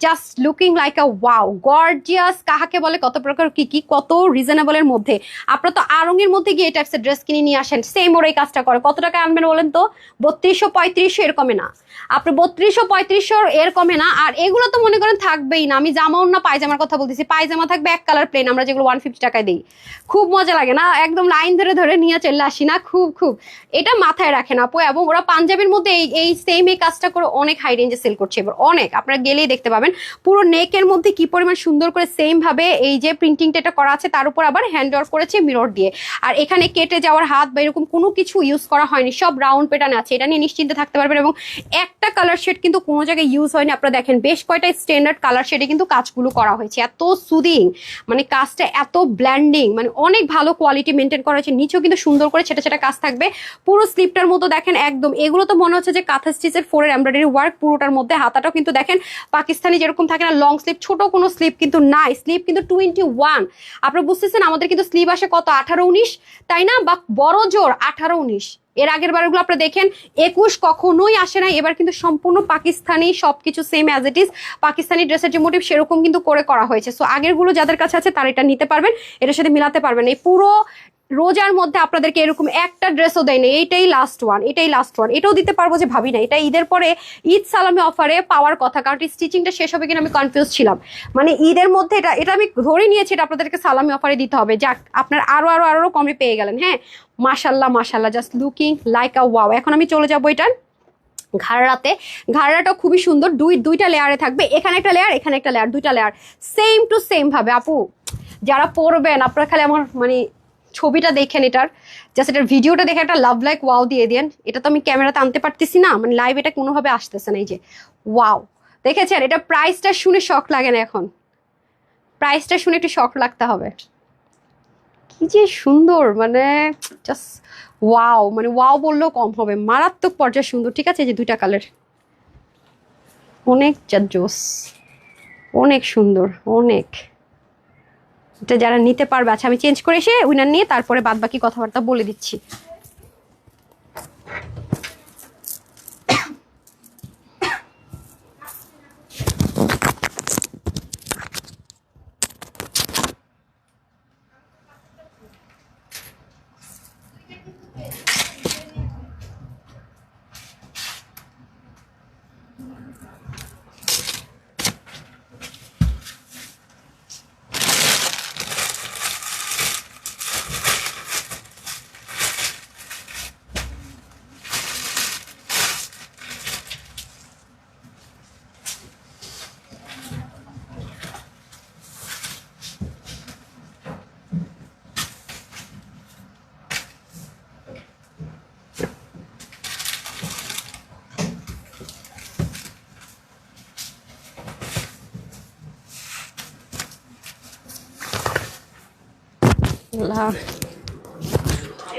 just looking like a wow, gorgeous. কাহাকে বলে, কত প্রকার কি কি, কত রিজনেবলের মধ্যে। আপনারা তো আরঙের মধ্যে গিয়ে এই টাইপসের ড্রেস কিনে নিয়ে আসেন, সেম ওর এই কাজটা করে। কত টাকা আনবেন বলেন তো? 3200 3500 এর কমে না। আপনি 3200 3500 এর কমে না। আর এগুলো তো মনে করেন থাকবেই না। আমি জামাও না পায়জামার কথা বলতেছি, পায়জামা থাকবে এক কালার প্লেন, আমরা যেগুলো 150 টাকায় দিই। খুব মজা লাগে না, একদম লাইন ধরে ধরে নিয়ে চলে আসি না, খুব খুব এটা মাথায় রাখেন আপু। এবং ওরা পাঞ্জাবির মধ্যে এই সেম এই কাজটা করে অনেক হাই রেঞ্জে সেল করছে এবার, অনেক। আপনারা গেলেই দেখতে পাবেন পুরো নেকের মধ্যে কি পরিমাণ সুন্দর করে সেম ভাবে এই যে প্রিন্টিংটা এটা করা আছে, তার উপর আবার হ্যান্ড ওয়ার্ক করেছে মিরর দিয়ে। আর এখানে কেটে যাওয়ার হাত বা এরকম কোনো কিছু ইউজ করা হয়নি, সব রাউন্ড প্যাটার্ন আছে। এটা নিয়ে নিশ্চিন্তে থাকতে পারবেন। এবং একটা কালার শেড কিন্তু কোনো জায়গায় ইউজ হয়নি। আপনারা দেখেন বেশ কয়টা স্ট্যান্ডার্ড কালার শেডে কিন্তু কাজগুলো করা হয়েছে। এত সুদিং, মানে কাজটা এত ব্ল্যান্ডিং, মানে অনেক ভালো কোয়ালিটি মেনটেন করা হয়েছে। নিচেও কিন্তু সুন্দর করে ছেটা ছেটা কাজ থাকবে পুরো স্লিপটার মতো। দেখেন একদম এগুলো তো মনে হচ্ছে যে কাঁথা স্টিচের 4 এমব্রয়ডারি ওয়ার্ক পুরোটার মধ্যে। হাতাটাও কিন্তু দেখেন পাকিস্তানি যেরকম থাকে না লং স্লিপ, ছোট কোনো স্লিপ কিন্তু নাই, স্লিপ কিন্তু 21। আপনারা বুঝতেছেন, আমাদের কিন্তু স্লিপ আসে কত 18-19, তাই না? বা বড় জোর 18-19। এর আগের বারগুলো আপনারা দেখেন 21 কখনোই আসে না। এবার কিন্তু সম্পূর্ণ পাকিস্তানি, সবকিছু same as it is Pakistani ড্রেসের যে মোটিভ সেরকম কিন্তু করে করা হয়েছে। সো আগের গুলো যাদের কাছে আছে তারা এটা নিতে পারবেন, এটার সাথে মিলাতে পারবেন। এই পুরো রোজার মধ্যে আপনাদেরকে এরকম একটা ড্রেসও দেয় না, এইটাই লাস্ট ওয়ান, এটাই লাস্ট ওয়ান। এটাও দিতে পারবো যে ভাবি না, এটা ঈদের পরে ঈদ সালামি অফারে পাওয়ার কথা, কারণ স্টিচিংটা শেষ হবে কিনা আমি কনফিউজ ছিলাম। মানে ঈদের মধ্যে এটা আমি ধরে নিয়েছি, এটা আপনাদেরকে সালামি অফারে দিতে হবে। যাক, আপনার আরো কমে পেয়ে গেলেন। হ্যাঁ, মাশাল্লাহ মাশাল্লাহ, just looking like a wow. এখন আমি চলে যাবো এটার ঘাড়াতে। ঘাড়াটা খুবই সুন্দর, দুইটা লেয়ারে থাকবে, এখানে একটা লেয়ার, এখানে একটা লেয়ার, 2টা লেয়ার সেম টু সেম ভাবে। আপু যারা পরবেন আপনারা খালি আমার মানে ছবিটা দেখেন, এটার জাস্ট এটার ভিডিওটা দেখে একটা লাভ লাইক ওয়াও দিয়ে দেন। এটা তো আমি ক্যামেরাতে আনতে পারতেছি না, মানে লাইভ এটা কোনোভাবে আসতেছে না। এই যে ওয়াও, দেখেছেন? এটা প্রাইসটা শুনে শখ লাগে না? এখন প্রাইসটা শুনে একটু শখ লাগতে হবে। কি যে সুন্দর, মানে জাস্ট ওয়াও, মানে ওয়াও বললেও কম হবে, মারাত্মক পর্যায়ে সুন্দর। ঠিক আছে, যে 2টা কালার অনেক জোস, অনেক সুন্দর, অনেক। এটা যারা নিতে পারবে, আচ্ছা আমি চেঞ্জ করে এসে উইনার নিয়ে তারপরে বাদ বাকি কথাবার্তা বলে দিচ্ছি।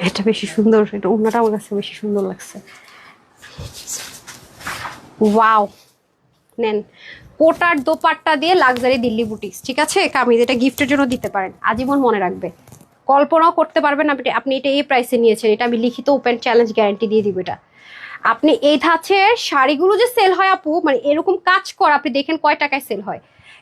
এটা বেশি সুন্দর, এটা ওড়নাটা আমার কাছে বেশি সুন্দর লাগছে। ওয়াও, নেন কোটার দোপাট্টা দিয়ে লাক্সারি দিল্লি বুটিক্স, ঠিক আছে কামিজ, এটা গিফটের জন্য দিতে পারেন, আজীবন মনে রাখবে, কল্পনাও করতে পারবেন আপনি এটা এই প্রাইসে নিয়েছেন। এটা আমি লিখিত ওপেন চ্যালেঞ্জ গ্যারান্টি দিয়ে দিব। এটা আপনি এই ধাঁচের শাড়িগুলো যে সেল হয় আপু, মানে এরকম কাজ করা আপনি দেখেন কয় টাকায় সেল হয়,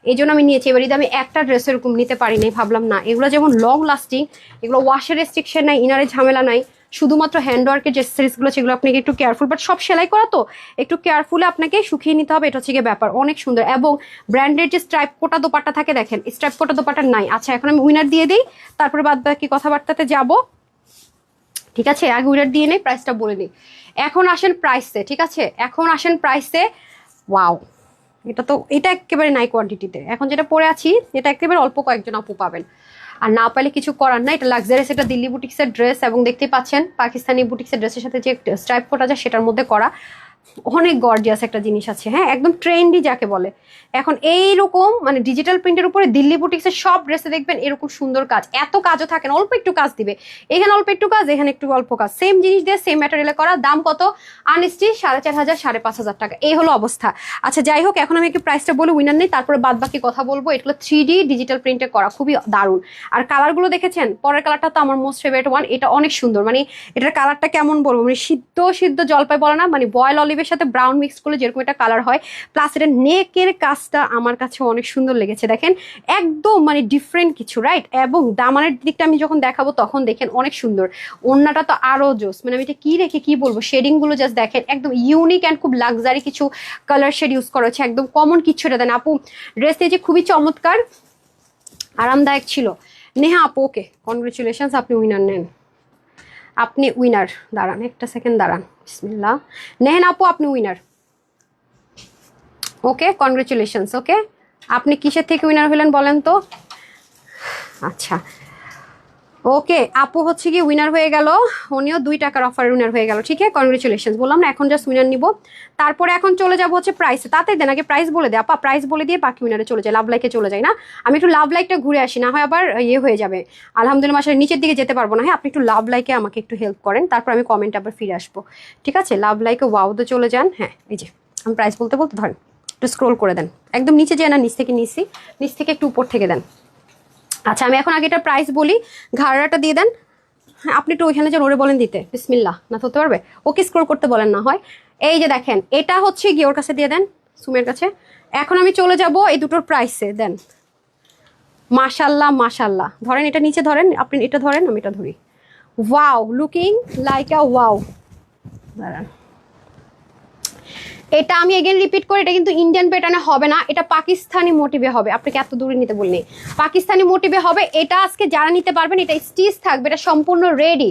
এই জন্য আমি নিয়েছি। এবার আমি একটা ড্রেস এরকম নিতে পারি নাই, ভাবলাম না এগুলো যেমন লং লাস্টিং, এগুলো ওয়াশের রেস্ট্রিকশন নাই, ইনারে ঝামেলা নাই, শুধুমাত্র হ্যান্ডওয়ার্কের যে অ্যাক্সেসরিজগুলো সেগুলো আপনাকে একটু কেয়ারফুল, বাট সব সেলাই করা তো একটু কেয়ারফুলি আপনাকে শুকিয়ে নিতে হবে, এটা হচ্ছে গিয়ে ব্যাপার। অনেক সুন্দর এবং ব্র্যান্ডের যে স্ট্রাইপ কোটা দোপাট্টা থাকে দেখেন, স্ট্রাইপ কোটা দোপাট্টা নাই। আচ্ছা এখন আমি উইনার দিয়ে দিই, তারপরে বাদ বাকি কথাবার্তাতে যাব, ঠিক আছে? আগে উইনার দিয়ে নেই, প্রাইসটা বলে নিই। এখন আসেন প্রাইসে, ঠিক আছে, এখন আসেন প্রাইসে। ওয়াও, এটা একেবারে নাই কোয়ান্টিটিতে, এখন যেটা পরে আছি এটা একেবারে অল্প কয়েকজন আপু পাবেন, আর না পাইলে কিছু করার না। এটা লাক্সারিয়াস, এটা দিল্লি বুটিক্সের ড্রেস এবং দেখতেই পাচ্ছেন পাকিস্তানি বুটিক্সের ড্রেসের সাথে যে স্ট্রাইপ কোটা যায় সেটার মধ্যে করা, অনেক গর্জিয়াস একটা জিনিস আছে, হ্যাঁ একদম ট্রেন্ডি যাকে বলে। এখন এইরকম মানে ডিজিটাল প্রিন্টের উপরে দিল্লি বুটিক্সের সব ড্রেসে দেখবেন এরকম সুন্দর কাজ, এত কাজও থাকে না, অল্প একটু কাজ দিবে, এখানে অল্প একটু কাজ, এখানে একটু অল্প কাজ, সেম জিনিস দিয়ে সেম ম্যাটেরিয়ালে করা। দাম কত? আনস্টি 4500 5,500 টাকা, এই হলো অবস্থা। আচ্ছা যাই হোক, এখন আমি একটু প্রাইসটা বলে উইনার নেই, তারপরে বাদ বাকি কথা বলবো। এগুলো 3D ডিজিটাল প্রিন্টে করা, খুবই দারুণ। আর কালারগুলো দেখেছেন, পরের কালারটা তো আমার মোস্ট ফেভারিট ওয়ান, এটা অনেক সুন্দর, মানে এটার কালারটা কেমন বলবো, মানে সিদ্ধ জলপাই বলে না, মানে বয়েল অলিভের সাথে ব্রাউন মিক্স করলে যেরকম একটা কালার হয়, প্লাস এটা নেকের কাজটা আমার কাছে অনেক সুন্দর লেগেছে, দেখেন একদম মানে ডিফারেন্ট কিছু, রাইট? এবং দামানের দিকটা আমি যখন দেখাবো তখন দেখেন অনেক সুন্দর, ওড়নাটা তো আরো জোস, মানে আমি এটা কি রেখে কি বলবো, শেডিং গুলো জাস্ট দেখেন, একদম ইউনিক অ্যান্ড খুব লাক্সারি কিছু কালার শেড ইউজ করা হচ্ছে, একদম কমন কিছু এটা দেন আপু। ড্রেসটা যে খুবই চমৎকার আরামদায়ক ছিল। নেহা আপু, ওকে কনগ্রেচুলেশনস, আপনি উইনার নেন, আপনি উইনার। দাঁড়ান একটা সেকেন্ড, দাঁড়ান, বিসমিল্লাহ। নেহেন আপু আপনি উইনার, ওকে কনগ্রেচুলেশনস। ওকে, আপনি কিসের থেকে উইনার হলেন বলেন তো? আচ্ছা ওকে, আপু হচ্ছে কি উইনার হয়ে গেল, উনিও 2 টাকার অফারের উইনার হয়ে গেল, ঠিক আছে কনগ্রেচুলেশনস। বললাম না এখন জাস্ট উইনার নিব, তারপরে এখন চলে যাবো হচ্ছে প্রাইসে। তাতে দেন আগে প্রাইস বলে দে আপা, প্রাইস বলে দিয়ে বাকি উইনারে চলে যায়, লাভ লাইকে চলে যায় না, আমি একটু লাভ লাইকটা ঘুরে আসি, না হয় আবার ইয়ে হয়ে যাবে, আলহামদুলিল্লাহ মাসের নিচের দিকে যেতে পারবো না। হ্যাঁ আপনি একটু লাভ লাইকে আমাকে একটু হেল্প করেন, তারপর আমি কমেন্ট আবার ফিরে আসবো, ঠিক আছে? লাভ লাইকে ওয়াওতে চলে যান। হ্যাঁ এই যে আমি প্রাইস বলতে বলতে ধরেন একটু স্ক্রোল করে দেন, একদম নিচে যায় না, নিচ থেকে একটু উপর থেকে দেন। আচ্ছা আমি এখন আগে এটা প্রাইস বলি, ঘাড়াটা দিয়ে দেন। হ্যাঁ আপনি একটু ওইখানে যে ওরে বলেন দিতে, বিসমিল্লাহ, না ধরতে পারবে, ওকে স্ক্রোল করতে বলেন না হয়। এই যে দেখেন এটা হচ্ছে গিয়ে ওর কাছে দিয়ে দেন, সুমের কাছে। এখন আমি চলে যাব এই দুটোর প্রাইসে, দেন। মাশাল্লাহ মাশাল্লাহ, ধরেন এটা নিচে ধরেন, আপনি এটা ধরেন, আমি এটা ধরি। Wow, looking like a wow. দাঁড়ান, এটা আমি এগেন রিপিট করি, এটা কিন্তু ইন্ডিয়ান প্যাটার্নে হবে না, এটা পাকিস্তানি মোটিভে হবে। আপনাকে এত দূরে নিতে বলিনি, পাকিস্তানি মোটিভে হবে। এটা আজকে যারা নিতে পারবেন, এটা স্টিচ থাকবে, এটা সম্পূর্ণ রেডি,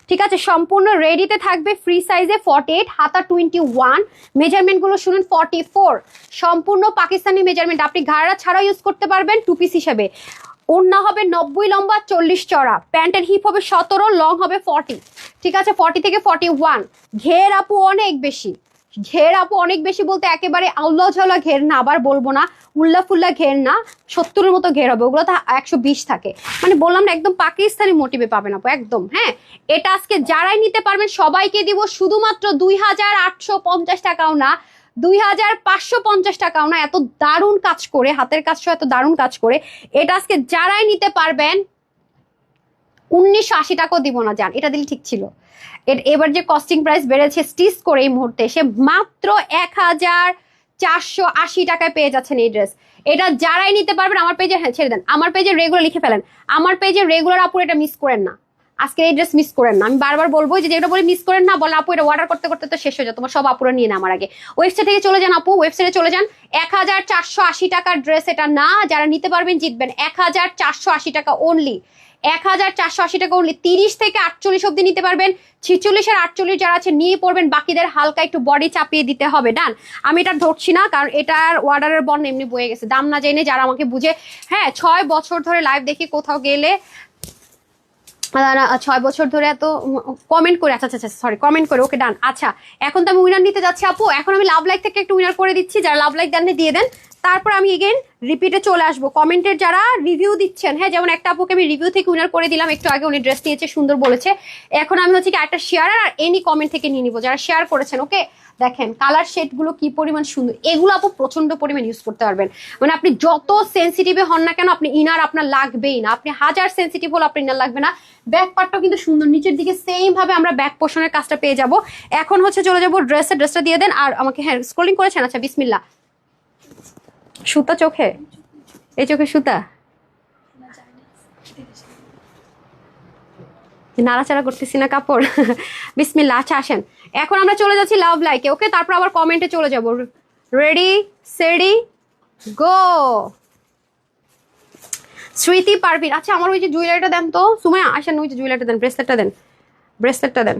ঠিক আছে? সম্পূর্ণ রেডিতে থাকবে, ফ্রি সাইজে 48, হাতা 21, মেজারমেন্টগুলো শুনুন 44, সম্পূর্ণ পাকিস্তানি মেজারমেন্ট। আপনি ঘাড়া ছাড়াও ইউজ করতে পারবেন টু পিস হিসেবে। ওড়না হবে 90 লম্বা, 40 চড়া, প্যান্টের হিপ হবে 17, লং হবে 40, ঠিক আছে? 40 থেকে 41। ঘের আপু অনেক বেশি, ঘের আপু অনেক বেশি বলতে একেবারে আউলা ঝাউলা ঘের না, আবার বলবো না উল্লা ফুল্লা ঘের না, 70-এর মতো ঘের হবে, ওগুলো তো 120 থাকে, মানে বললাম না একদম পাকিস্তানি মোটিভে পাবেন আপু একদম। হ্যাঁ এটা আজকে যারাই নিতে পারবেন সবাইকে দিব শুধুমাত্র 2850 টাকাও না, 2550 টাকাও না, এত দারুণ কাজ করে, হাতের কাজ সহ এত দারুণ কাজ করে এটা আজকে যারাই নিতে পারবেন 1980 টাকাও দিব না জান, এটা দিলে ঠিক ছিল। এবার যে কস্টিং প্রাইস বেড়েছে স্টিচ করে এই মুহূর্তে সে মাত্র 1480 টাকায় পেয়ে যাচ্ছেন এই ড্রেস। এটা যারাই নিতে পারবেন আমার পেজে, হ্যাঁ ছেড়ে দেন, আমার পেজে রেগুলার লিখে ফেলেন, আমার পেজে রেগুলার আপু এটা মিস করেন না, আজকে এই ড্রেস মিস করেন না। আমি বারবার বলবো যে যেটা বলি মিস করেন না, বলে আপু এটা অর্ডার করতে করতে তো শেষ হয়ে যায়, তোমার সব আপুরা নিয়ে না আমার আগে। ওয়েবসাইট থেকে চলে যান আপু, ওয়েবসাইটে চলে যান। 1480 টাকার ড্রেস এটা না, যারা নিতে পারবেন জিতবেন। 1480 টাকা অনলি, 1480 টাকা অনলি। 30 থেকে 48 অব্দি নিতে পারবেন, 46 আর 48 যারা আছে নিয়ে পড়বেন, বাকিদের হালকা একটু বডি চাপিয়ে দিতে হবে। ডান, আমি এটা ধরছি না কারণ এটার অর্ডারের বন্যা এমনি বয়ে গেছে, দাম না জেনে যারা আমাকে বুঝে, হ্যাঁ 6 বছর ধরে লাইভ দেখি, কোথাও গেলে 6 বছর ধরে এত কমেন্ট করে, আচ্ছা আচ্ছা সরি কমেন্ট করে, ওকে ডান। আচ্ছা এখন তো আমি উইনার নিতে যাচ্ছি আপু, এখন আমি লাভ লাইক থেকে একটু উইনার করে দিচ্ছি, যারা লাভ লাইক দেন দিয়ে দেন, তারপর আমি এগেন রিপিটে চলে আসবো। কমেন্টের যারা রিভিউ দিচ্ছেন, হ্যাঁ যেমন একটা আপুকে আমি রিভিউ থেকে উইনার করে দিলাম একটু আগে, উনি ড্রেস নিয়েছে সুন্দর বলেছে, এখন আমি হচ্ছে কি একটা শেয়ার আর এনি কমেন্ট থেকে নিয়ে নিবো যারা শেয়ার করেছেন। ওকে দেখেন কালার শেড গুলো কি পরিমাণ সুন্দর, এগুলো আপু প্রচন্ড পরিমাণ ইউজ করতে পারবেন। মানে আপনি যত সেন্সিটিভ হন না কেন, আপনি ইনার আপনার লাগবেই না, আপনি হাজার সেন্সিটিভ হলে আপনার ইনার লাগবে না। ব্যাক পার্টটাও কিন্তু সুন্দর, নিচের দিকে সেম ভাবে আমরা ব্যাক পোর্শনের কাজটা পেয়ে যাব। এখন হচ্ছে চলে যাবো ড্রেসটা দিয়ে দেন। আর আমাকে হ্যাঁ স্ক্রলিং করেছেন, আচ্ছা বিসমিল্লাহ। সুতা চোখে, এই চোখে সুতা, নাড়াচাড়া করতেছি না কাপড়। বিসমিল্লাহ। আচ্ছা আসেন এখন আমরা চলে যাচ্ছি লাভ লাইকে। ওকে তারপর আবার কমেন্টে চলে যাব। রেডি সেডি গো। স্মৃতি পারভিন, আচ্ছা আমার ওই যে জুয়েলারিটা দেন তো সুমাইয়া, আসেন ওই যে জুয়েলারিটা দেন, ব্রেসলেটটা দেন, ব্রেসলেটটা দেন।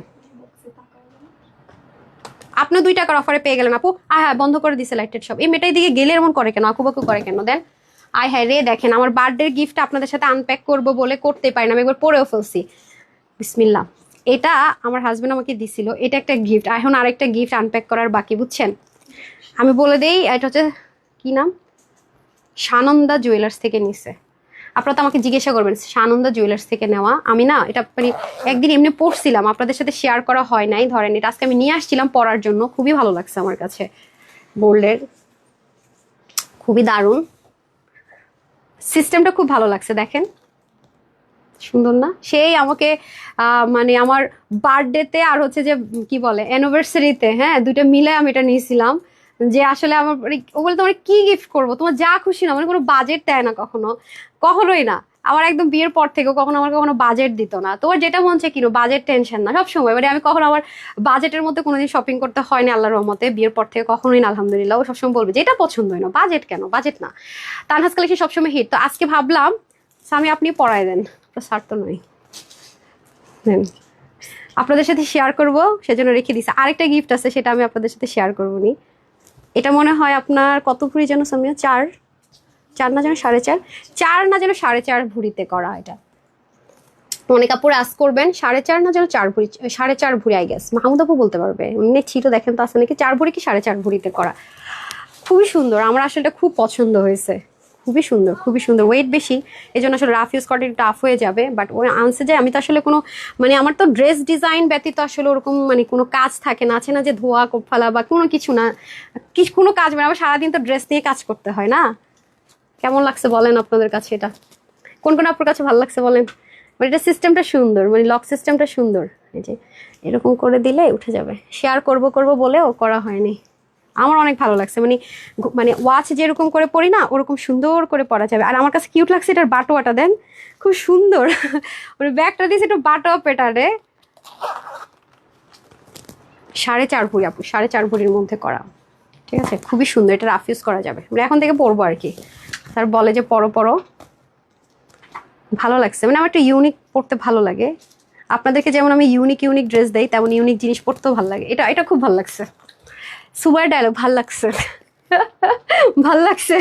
আপনি 2 টাকার অফারে পেয়ে গেলেন আপু। হ্যাঁ বন্ধ করে দিছে লাইটের সব, এই মেয়েটাই দিকে গেলে এমন করে কেন, আকুবাকু করে কেন, দেন। আয় হ্যাঁ রে, দেখেন আমার বার্থডে গিফট আপনাদের সাথে আনপ্যাক করবো বলে করতে পারি না, আমি একবার পরেও ফেলছি। বিসমিল্লাহ। এটা আমার হাজবেন্ড আমাকে দিছিল, এটা একটা গিফট, এখন আরেকটা গিফট আনপ্যাক করার বাকি, বুঝছেন। আমি বলে দেই এটা হচ্ছে কি নাম, সানন্দা জুয়েলার্স থেকে নিছে। আপনারা তো আমাকে জিজ্ঞাসা করবেন সানন্দা জুয়েলার্স থেকে নেওয়া, আমি না এটা মানে একদিন এমনি পড়ছিলাম, আপনাদের সাথে শেয়ার করা হয় নাই, ধরেন এটা আজকে আমি নিয়ে আসছিলাম পরার জন্য, খুবই ভালো লাগছে আমার কাছে, গোল্ডের খুবই দারুণ, সিস্টেমটা খুব ভালো লাগছে, দেখেন সুন্দর না। সেই আমাকে মানে আমার বার্থডেতে আর হচ্ছে যে কি বলে অ্যানিভার্সারিতে, হ্যাঁ দুইটা মিলে আমি এটা নিয়েছিলাম, যে আসলে আমার ও বলে তোমার কি গিফট করবো, তোমার যা খুশি না, মানে কোনো বাজেট দেয় না কখনো, কখনোই না। আমার একদম বিয়ের পর থেকে কখনো আমার কখনো বাজেট দিত না, তোমার যেটা মন চায় কিনো, বাজেট টেনশন না সবসময়, মানে আমি কখনো আমার বাজেটের মধ্যে কোনোদিন শপিং করতে হয়নি আল্লাহর রহমতে, বিয়ের পর থেকে কখনোই না আলহামদুলিল্লাহ। ও সবসময় বলবে যে এটা পছন্দ হয় না, বাজেট কেন, বাজেট না। তানহাজ কালেকশন সবসময় হিট, তো আজকে ভাবলাম স্বামী আপনি পড়ায় দেন, সার তো নয় আপনাদের সাথে শেয়ার করব, সেজন্য রেখে দিছি। আরেকটা গিফট আছে সেটা আমি আপনাদের সাথে শেয়ার করবো নি। এটা মনে হয় আপনার কত ভরি যেন সামিয়া, 4 না যেন 4.5, 4 না যেন 4.5 ভরিতে করা। এটা অনেক কাপড় আস করবেন, 4.5 না যেন 4 ভরি, 4.5 ভরি আই গেস, মাহমুদ আপু বলতে পারবে, এমনি ছিল দেখেন তো আছে নাকি 4 ভরি কি 4.5 ভরিতে করা, খুবই সুন্দর, আমার আসলে এটা খুব পছন্দ হয়েছে, খুবই সুন্দর খুবই সুন্দর। ওয়েট বেশি এই জন্য আসলে রাফ ইউজ করাটা একটু টাফ হয়ে যাবে, বাট ওই আনসে যায়। আমি তো আসলে কোনো মানে আমার তো ড্রেস ডিজাইন ব্যতীত আসলে ওরকম মানে কোনো কাজ থাকে না, আছে না যে ধোয়া ফেলা বা কোনো কিছু না, কোনো কাজ মানে আমার সারাদিন তো ড্রেস নিয়ে কাজ করতে হয় না। কেমন লাগছে বলেন আপনাদের কাছে, এটা কোন কোন আপনার কাছে ভালো লাগছে বলেন। মানে এটা সিস্টেমটা সুন্দর, মানে লক সিস্টেমটা সুন্দর, এই যে এরকম করে দিলে উঠে যাবে। শেয়ার করব বলেও করা হয়নি, আমার অনেক ভালো লাগছে, মানে মানে ওয়াচ যেরকম করে পরি না ওরকম সুন্দর করে পরা যাবে। আর আমার কাছে কিউট লাগছে এটার বাটোয়াটা, দেন খুব সুন্দর, মানে ব্যাগটা দিয়েছে একটু বাটোয়া পেটারে, 4.5 ভরি আপু, 4.5 ভরির মধ্যে করা, ঠিক আছে খুবই সুন্দর, এটা রাফ ইউজ করা যাবে, মানে এখন থেকে পরবো আর কি। তার বলে যে পরো ভালো লাগছে, মানে আমার একটু ইউনিক পড়তে ভালো লাগে, আপনাদেরকে যেমন আমি ইউনিক ড্রেস দেই তেমন ইউনিক জিনিস পড়তেও ভালো লাগে, এটা খুব ভালো লাগছে। সুপার ডায়লগ, ভাল লাগছে, ভাল লাগছে।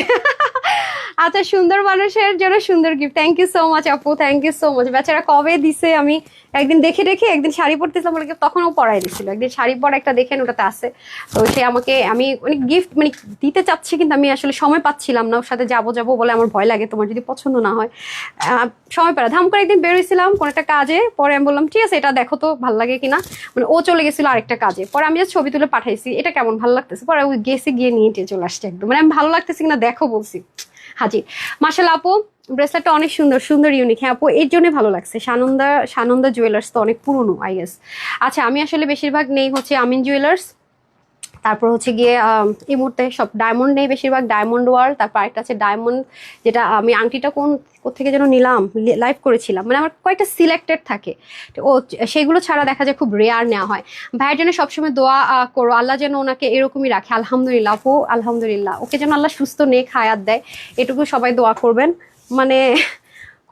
আচ্ছা, সুন্দর মানুষের জন্য সুন্দর gift. Thank you so much আপু, থ্যাংক ইউ সো মাচ। বেচারা কবে দিছে, আমি একদিন দেখে দেখে একদিন শাড়ি পরতেছিলাম বলে তখনও পরাই দিছিল, একদিন শাড়ি পরা একটা দেখেন ওটাতে আছে। তো সে আমাকে, আমি মানে গিফট মানে দিতে চাচ্ছি কিন্তু আমি আসলে সময় পাচ্ছিলাম না, ওর সাথে যাবো যাবো বলে আমার ভয় লাগে তোমার যদি পছন্দ না হয়। সময় পেলা ধাম করে একদিন বেরোইছিলাম কোন একটা কাজে, পরে আমি বললাম ঠিক আছে এটা দেখো তো ভালো লাগে কিনা, মানে ও চলে গেছিল আরেকটা কাজে, পরে আমি ছবি তুলে পাঠাইছি এটা কেমন ভালো লাগতেছে, পরে ওই গেছে গিয়ে নিয়ে চলে আসছে একদম, মানে আমি ভালো লাগতেছে কিনা দেখো বলছি হাজির। মাশাআল্লাহ আপু ব্রেসলেটটা অনেক সুন্দর সুন্দর ইউনিক। হ্যাঁ আপু এর জন্য ভালো লাগছে, সানন্দা জুয়েলার্স তো অনেক পুরনো আই গেস। আচ্ছা আমি আসলে বেশিরভাগ নেই হচ্ছে আমিন জুয়েলার্স, তারপর হচ্ছে গিয়ে এই মুহূর্তে সব ডায়মন্ড নেই বেশিরভাগ, ডায়মন্ড ওয়ার্ল্ড, তারপর একটা আছে ডায়মন্ড, যেটা আমি আংটিটা কোথেকে যেন নিলাম, লাইভ করেছিলাম, মানে আমার কয়েকটা সিলেক্টেড থাকে ও, সেগুলো ছাড়া দেখা যায় খুব রেয়ার নেওয়া হয়। ভাইয়ের জন্য সবসময় দোয়া করো, আল্লাহ যেন ওনাকে এরকমই রাখে। আলহামদুলিল্লাহ আপু, আলহামদুলিল্লাহ, ওকে যেন আল্লাহ সুস্থ নেক হায়াত দেয়, এটুকু সবাই দোয়া করবেন। মানে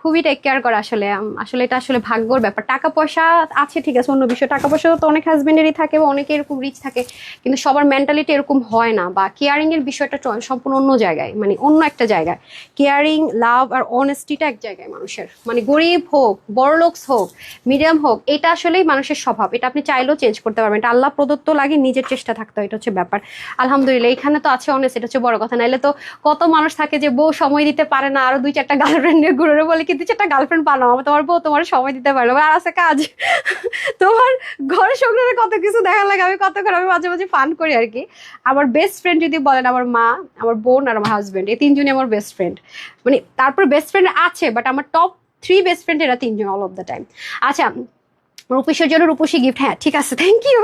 খুবই টেক কেয়ার করে আসলে, আসলে এটা আসলে ভাগ্যর ব্যাপার। টাকা পয়সা আছে ঠিক আছে অন্য বিষয়, টাকা পয়সা তো অনেক হাজবেন্ডেরই থাকে বা অনেকে এরকম রিচ থাকে, কিন্তু সবার মেন্টালিটি এরকম হয় না, বা কেয়ারিং এর বিষয়টা সম্পূর্ণ অন্য জায়গায়, মানে অন্য একটা জায়গায়। কেয়ারিং, লাভ আর অনেস্টিটা এক জায়গায় মানুষের, মানে গরিব হোক, বড়লোকস হোক, মিডিয়াম হোক, এটা আসলেই মানুষের স্বভাব, এটা আপনি চাইলেও চেঞ্জ করতে পারবেন, এটা আল্লাহ প্রদত্ত, লাগে নিজের চেষ্টা থাকতে হয়, এটা হচ্ছে ব্যাপার। আলহামদুলিল্লাহ এখানে তো আছে অনেস্ট, এটা হচ্ছে বড় কথা। নাইলে তো কত মানুষ থাকে যে বউ সময় দিতে পারে না, আরো 2-4টা গার্লফ্রেন্ড নিয়ে ঘুরে বলে কি 2-4টা গার্লফ্রেন্ড বানাও, তোমার বউ তোমার সময় দিতে পারলো, আর আছে কাজ, তোমার ঘরের সংসারে কত কিছু দেখা লাগে, আমি কত করে আমি মাঝে মাঝে ফান করি আর কি। আমার বেস্ট ফ্রেন্ড যদি বলেন, আমার মা, আমার বোন আর আমার হাজবেন্ড, এই 3জনই আমার বেস্ট ফ্রেন্ড, মানে তারপর বেস্ট ফ্রেন্ড আছে বাট আমার টপ 3 বেস্ট ফ্রেন্ড এরা 3জন অল অফ দ্য টাইম। আচ্ছা রূপসীর জন্য রূপসী গিফট, হ্যাঁ ঠিক আছে, thank you,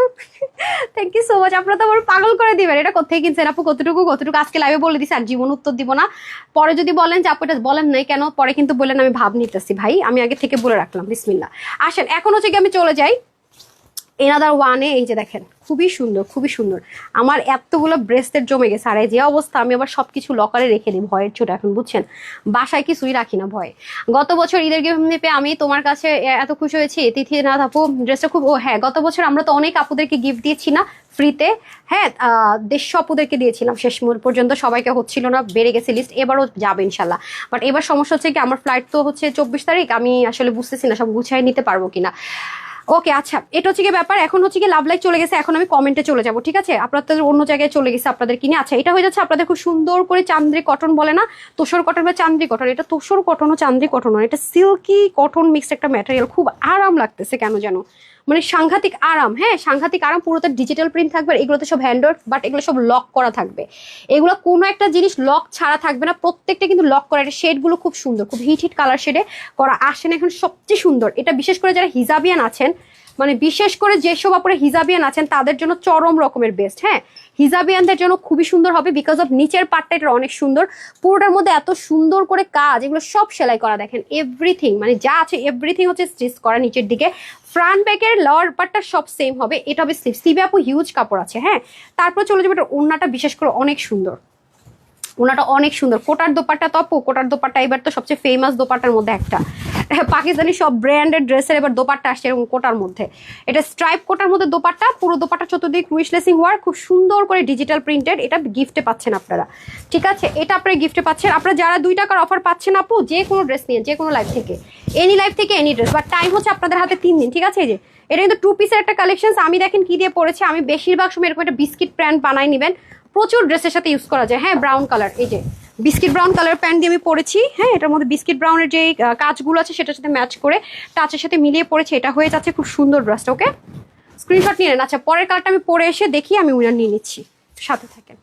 thank you so much. আপনারা তো আমার পাগল করে দিবেন, এটা কোথায় কিনছেন আপু, কতটুকু আজকে লাইভে বলে দিছি, আর জীবন উত্তর দিব না। পরে যদি বলেন যে আপু এটা বলেন নাই কেন, পরে কিন্তু বলেন আমি ভাব নিতেছি, ভাই আমি আগে থেকে বলে রাখলাম। বিসমিল্লাহ। আসেন এখন হচ্ছে কি আমি চলে যাই এনাদার ওয়ানে। এই যে দেখেন খুবই সুন্দর, খুবই সুন্দর, আমার এতগুলো ব্রেসলেট জমে গেছে, আর এই যে অবস্থা আমি আবার সবকিছু লকারে রেখে দিই ভয়ের ছোট, এখন বুঝছেন বাসায় কিছুই রাখি না ভয়ে। গত বছর ঈদের গিফট পেয়ে আমি তোমার কাছে এত খুশি হয়েছি তিথিনাথ আপু, ড্রেসটা খুব, ও হ্যাঁ গত বছর আমরা তো অনেক আপুদেরকে গিফট দিয়েছি না ফ্রিতে, হ্যাঁ 150 আপুদেরকে দিয়েছিলাম, শেষ পর্যন্ত সবাইকে হচ্ছিল না, বেড়ে গেছে লিস্ট, এবারও যাবে ইনশাল্লাহ। বাট এবার সমস্যা হচ্ছে কি আমার ফ্লাইট তো হচ্ছে 24 তারিখ, আমি আসলে বুঝতেছি না সব গুছাই নিতে পারবো কিনা। ওকে আচ্ছা এটা হচ্ছে কি ব্যাপার, এখন হচ্ছে কি লাভ লাইক চলে গেছে, এখন আমি কমেন্টে চলে যাবো, ঠিক আছে আপনাদের অন্য জায়গায় চলে গেছে আপনাদের কিনে। আচ্ছা এটা হয়ে যাচ্ছে আপনাদের খুব সুন্দর করে চান্দ্রি কটন বলে না, তোষর কটন বা চান্দ্রি কটন, এটা তোষর কটন ও চান্দ্রি কটন, এটা সিল্কি কটন মিক্সড একটা ম্যাটেরিয়াল, খুব আরাম লাগতেছে কেন যেন, মানে সাংঘাতিক আরাম, হ্যাঁ সাংঘাতিক আরাম, পুরোটা ডিজিটাল প্রিন্ট থাকবে, এগুলোতে সব হ্যান্ডওয়ার্ক, বাট এগুলো সব লক করা থাকবে, এগুলো কোনো একটা জিনিস লক ছাড়া থাকবে না, প্রত্যেকটা কিন্তু লক করা। এটা শেডগুলো খুব সুন্দর, খুব হিট কালার শেডে করা, আসেন এখন সবচেয়ে সুন্দর এটা, বিশেষ করে যারা হিজাবিয়ান আছেন, মানে বিশেষ করে যেসব আপনারা হিজাবিয়ান আছেন তাদের জন্য চরম রকমের বেস্ট। হ্যাঁ হিজাবিয়ানদের জন্য খুবই সুন্দর হবে, বিকজ অফ নিচের পার্টটা এটা অনেক সুন্দর, পুরোটার মধ্যে এত সুন্দর করে কাজ, এগুলো সব সেলাই করা, দেখেন এভরিথিং মানে যা আছে এভরিথিং হচ্ছে স্টিচ করা নিচের দিকে। ফ্রন্ট ব্যাকের লোয়ার পার্টটা সব সেম হবে, এটা হবে স্লিভ, স্লিভে আপু হিউজ কাপড় আছে। হ্যাঁ তারপর চলে যাবে এটা, ওড়নাটা বিশেষ করে অনেক সুন্দর, ওনাটা অনেক সুন্দর, কোটার দোপাট্টা তো আপু, কোটার দোপাট্টা এবার তো সবচেয়ে ফেমাস দোপাট্টার মধ্যে একটা, পাকিস্তানি সব ব্র্যান্ডেড ড্রেসের এবার দোপাট্টা আসছে এরকম কোটার মধ্যে, এটা স্ট্রাইপ কোটার মধ্যে দোপাট্টা, পুরো দোপাট্টা চতুর্দিক রুইশলেসিং ওয়ার্ক, খুব সুন্দর করে ডিজিটাল প্রিন্টেড, এটা গিফটে পাচ্ছেন আপনারা, ঠিক আছে এটা আপনারা গিফটে পাচ্ছেন। আপনারা যারা 2 টাকার অফার পাচ্ছেন আপু, যে কোনো ড্রেস নিয়ে, যে কোনো লাইভ থেকে, এনি লাইভ থেকে এনি ড্রেস, বাট টাইম হচ্ছে আপনাদের হাতে 3 দিন, ঠিক আছে। এই যে এটা কিন্তু 2 পিসের একটা কালেকশন, আমি দেখেন কি দিয়ে পড়েছি, আমি বেশিরভাগ সময় এরকম একটা বিস্কিট প্যান্ট বানাই নেবেন, প্রচুর ড্রেসের সাথে ইউজ করা যায়। হ্যাঁ ব্রাউন কালার, এই যে বিস্কিট ব্রাউন কালার প্যান্ট দিয়ে আমি পরেছি, হ্যাঁ এটার মধ্যে বিস্কিট ব্রাউনের যে কাজগুলো আছে সেটার সাথে ম্যাচ করে টাচের সাথে মিলিয়ে পড়েছি, এটা হয়ে যাচ্ছে খুব সুন্দর ড্রেসটা। ওকে স্ক্রিনশট নিয়ে নেন। আচ্ছা পরের কালারটা আমি পরে এসে দেখি, আমি উইনার নিয়ে নিচ্ছি, সাথে থাকেন।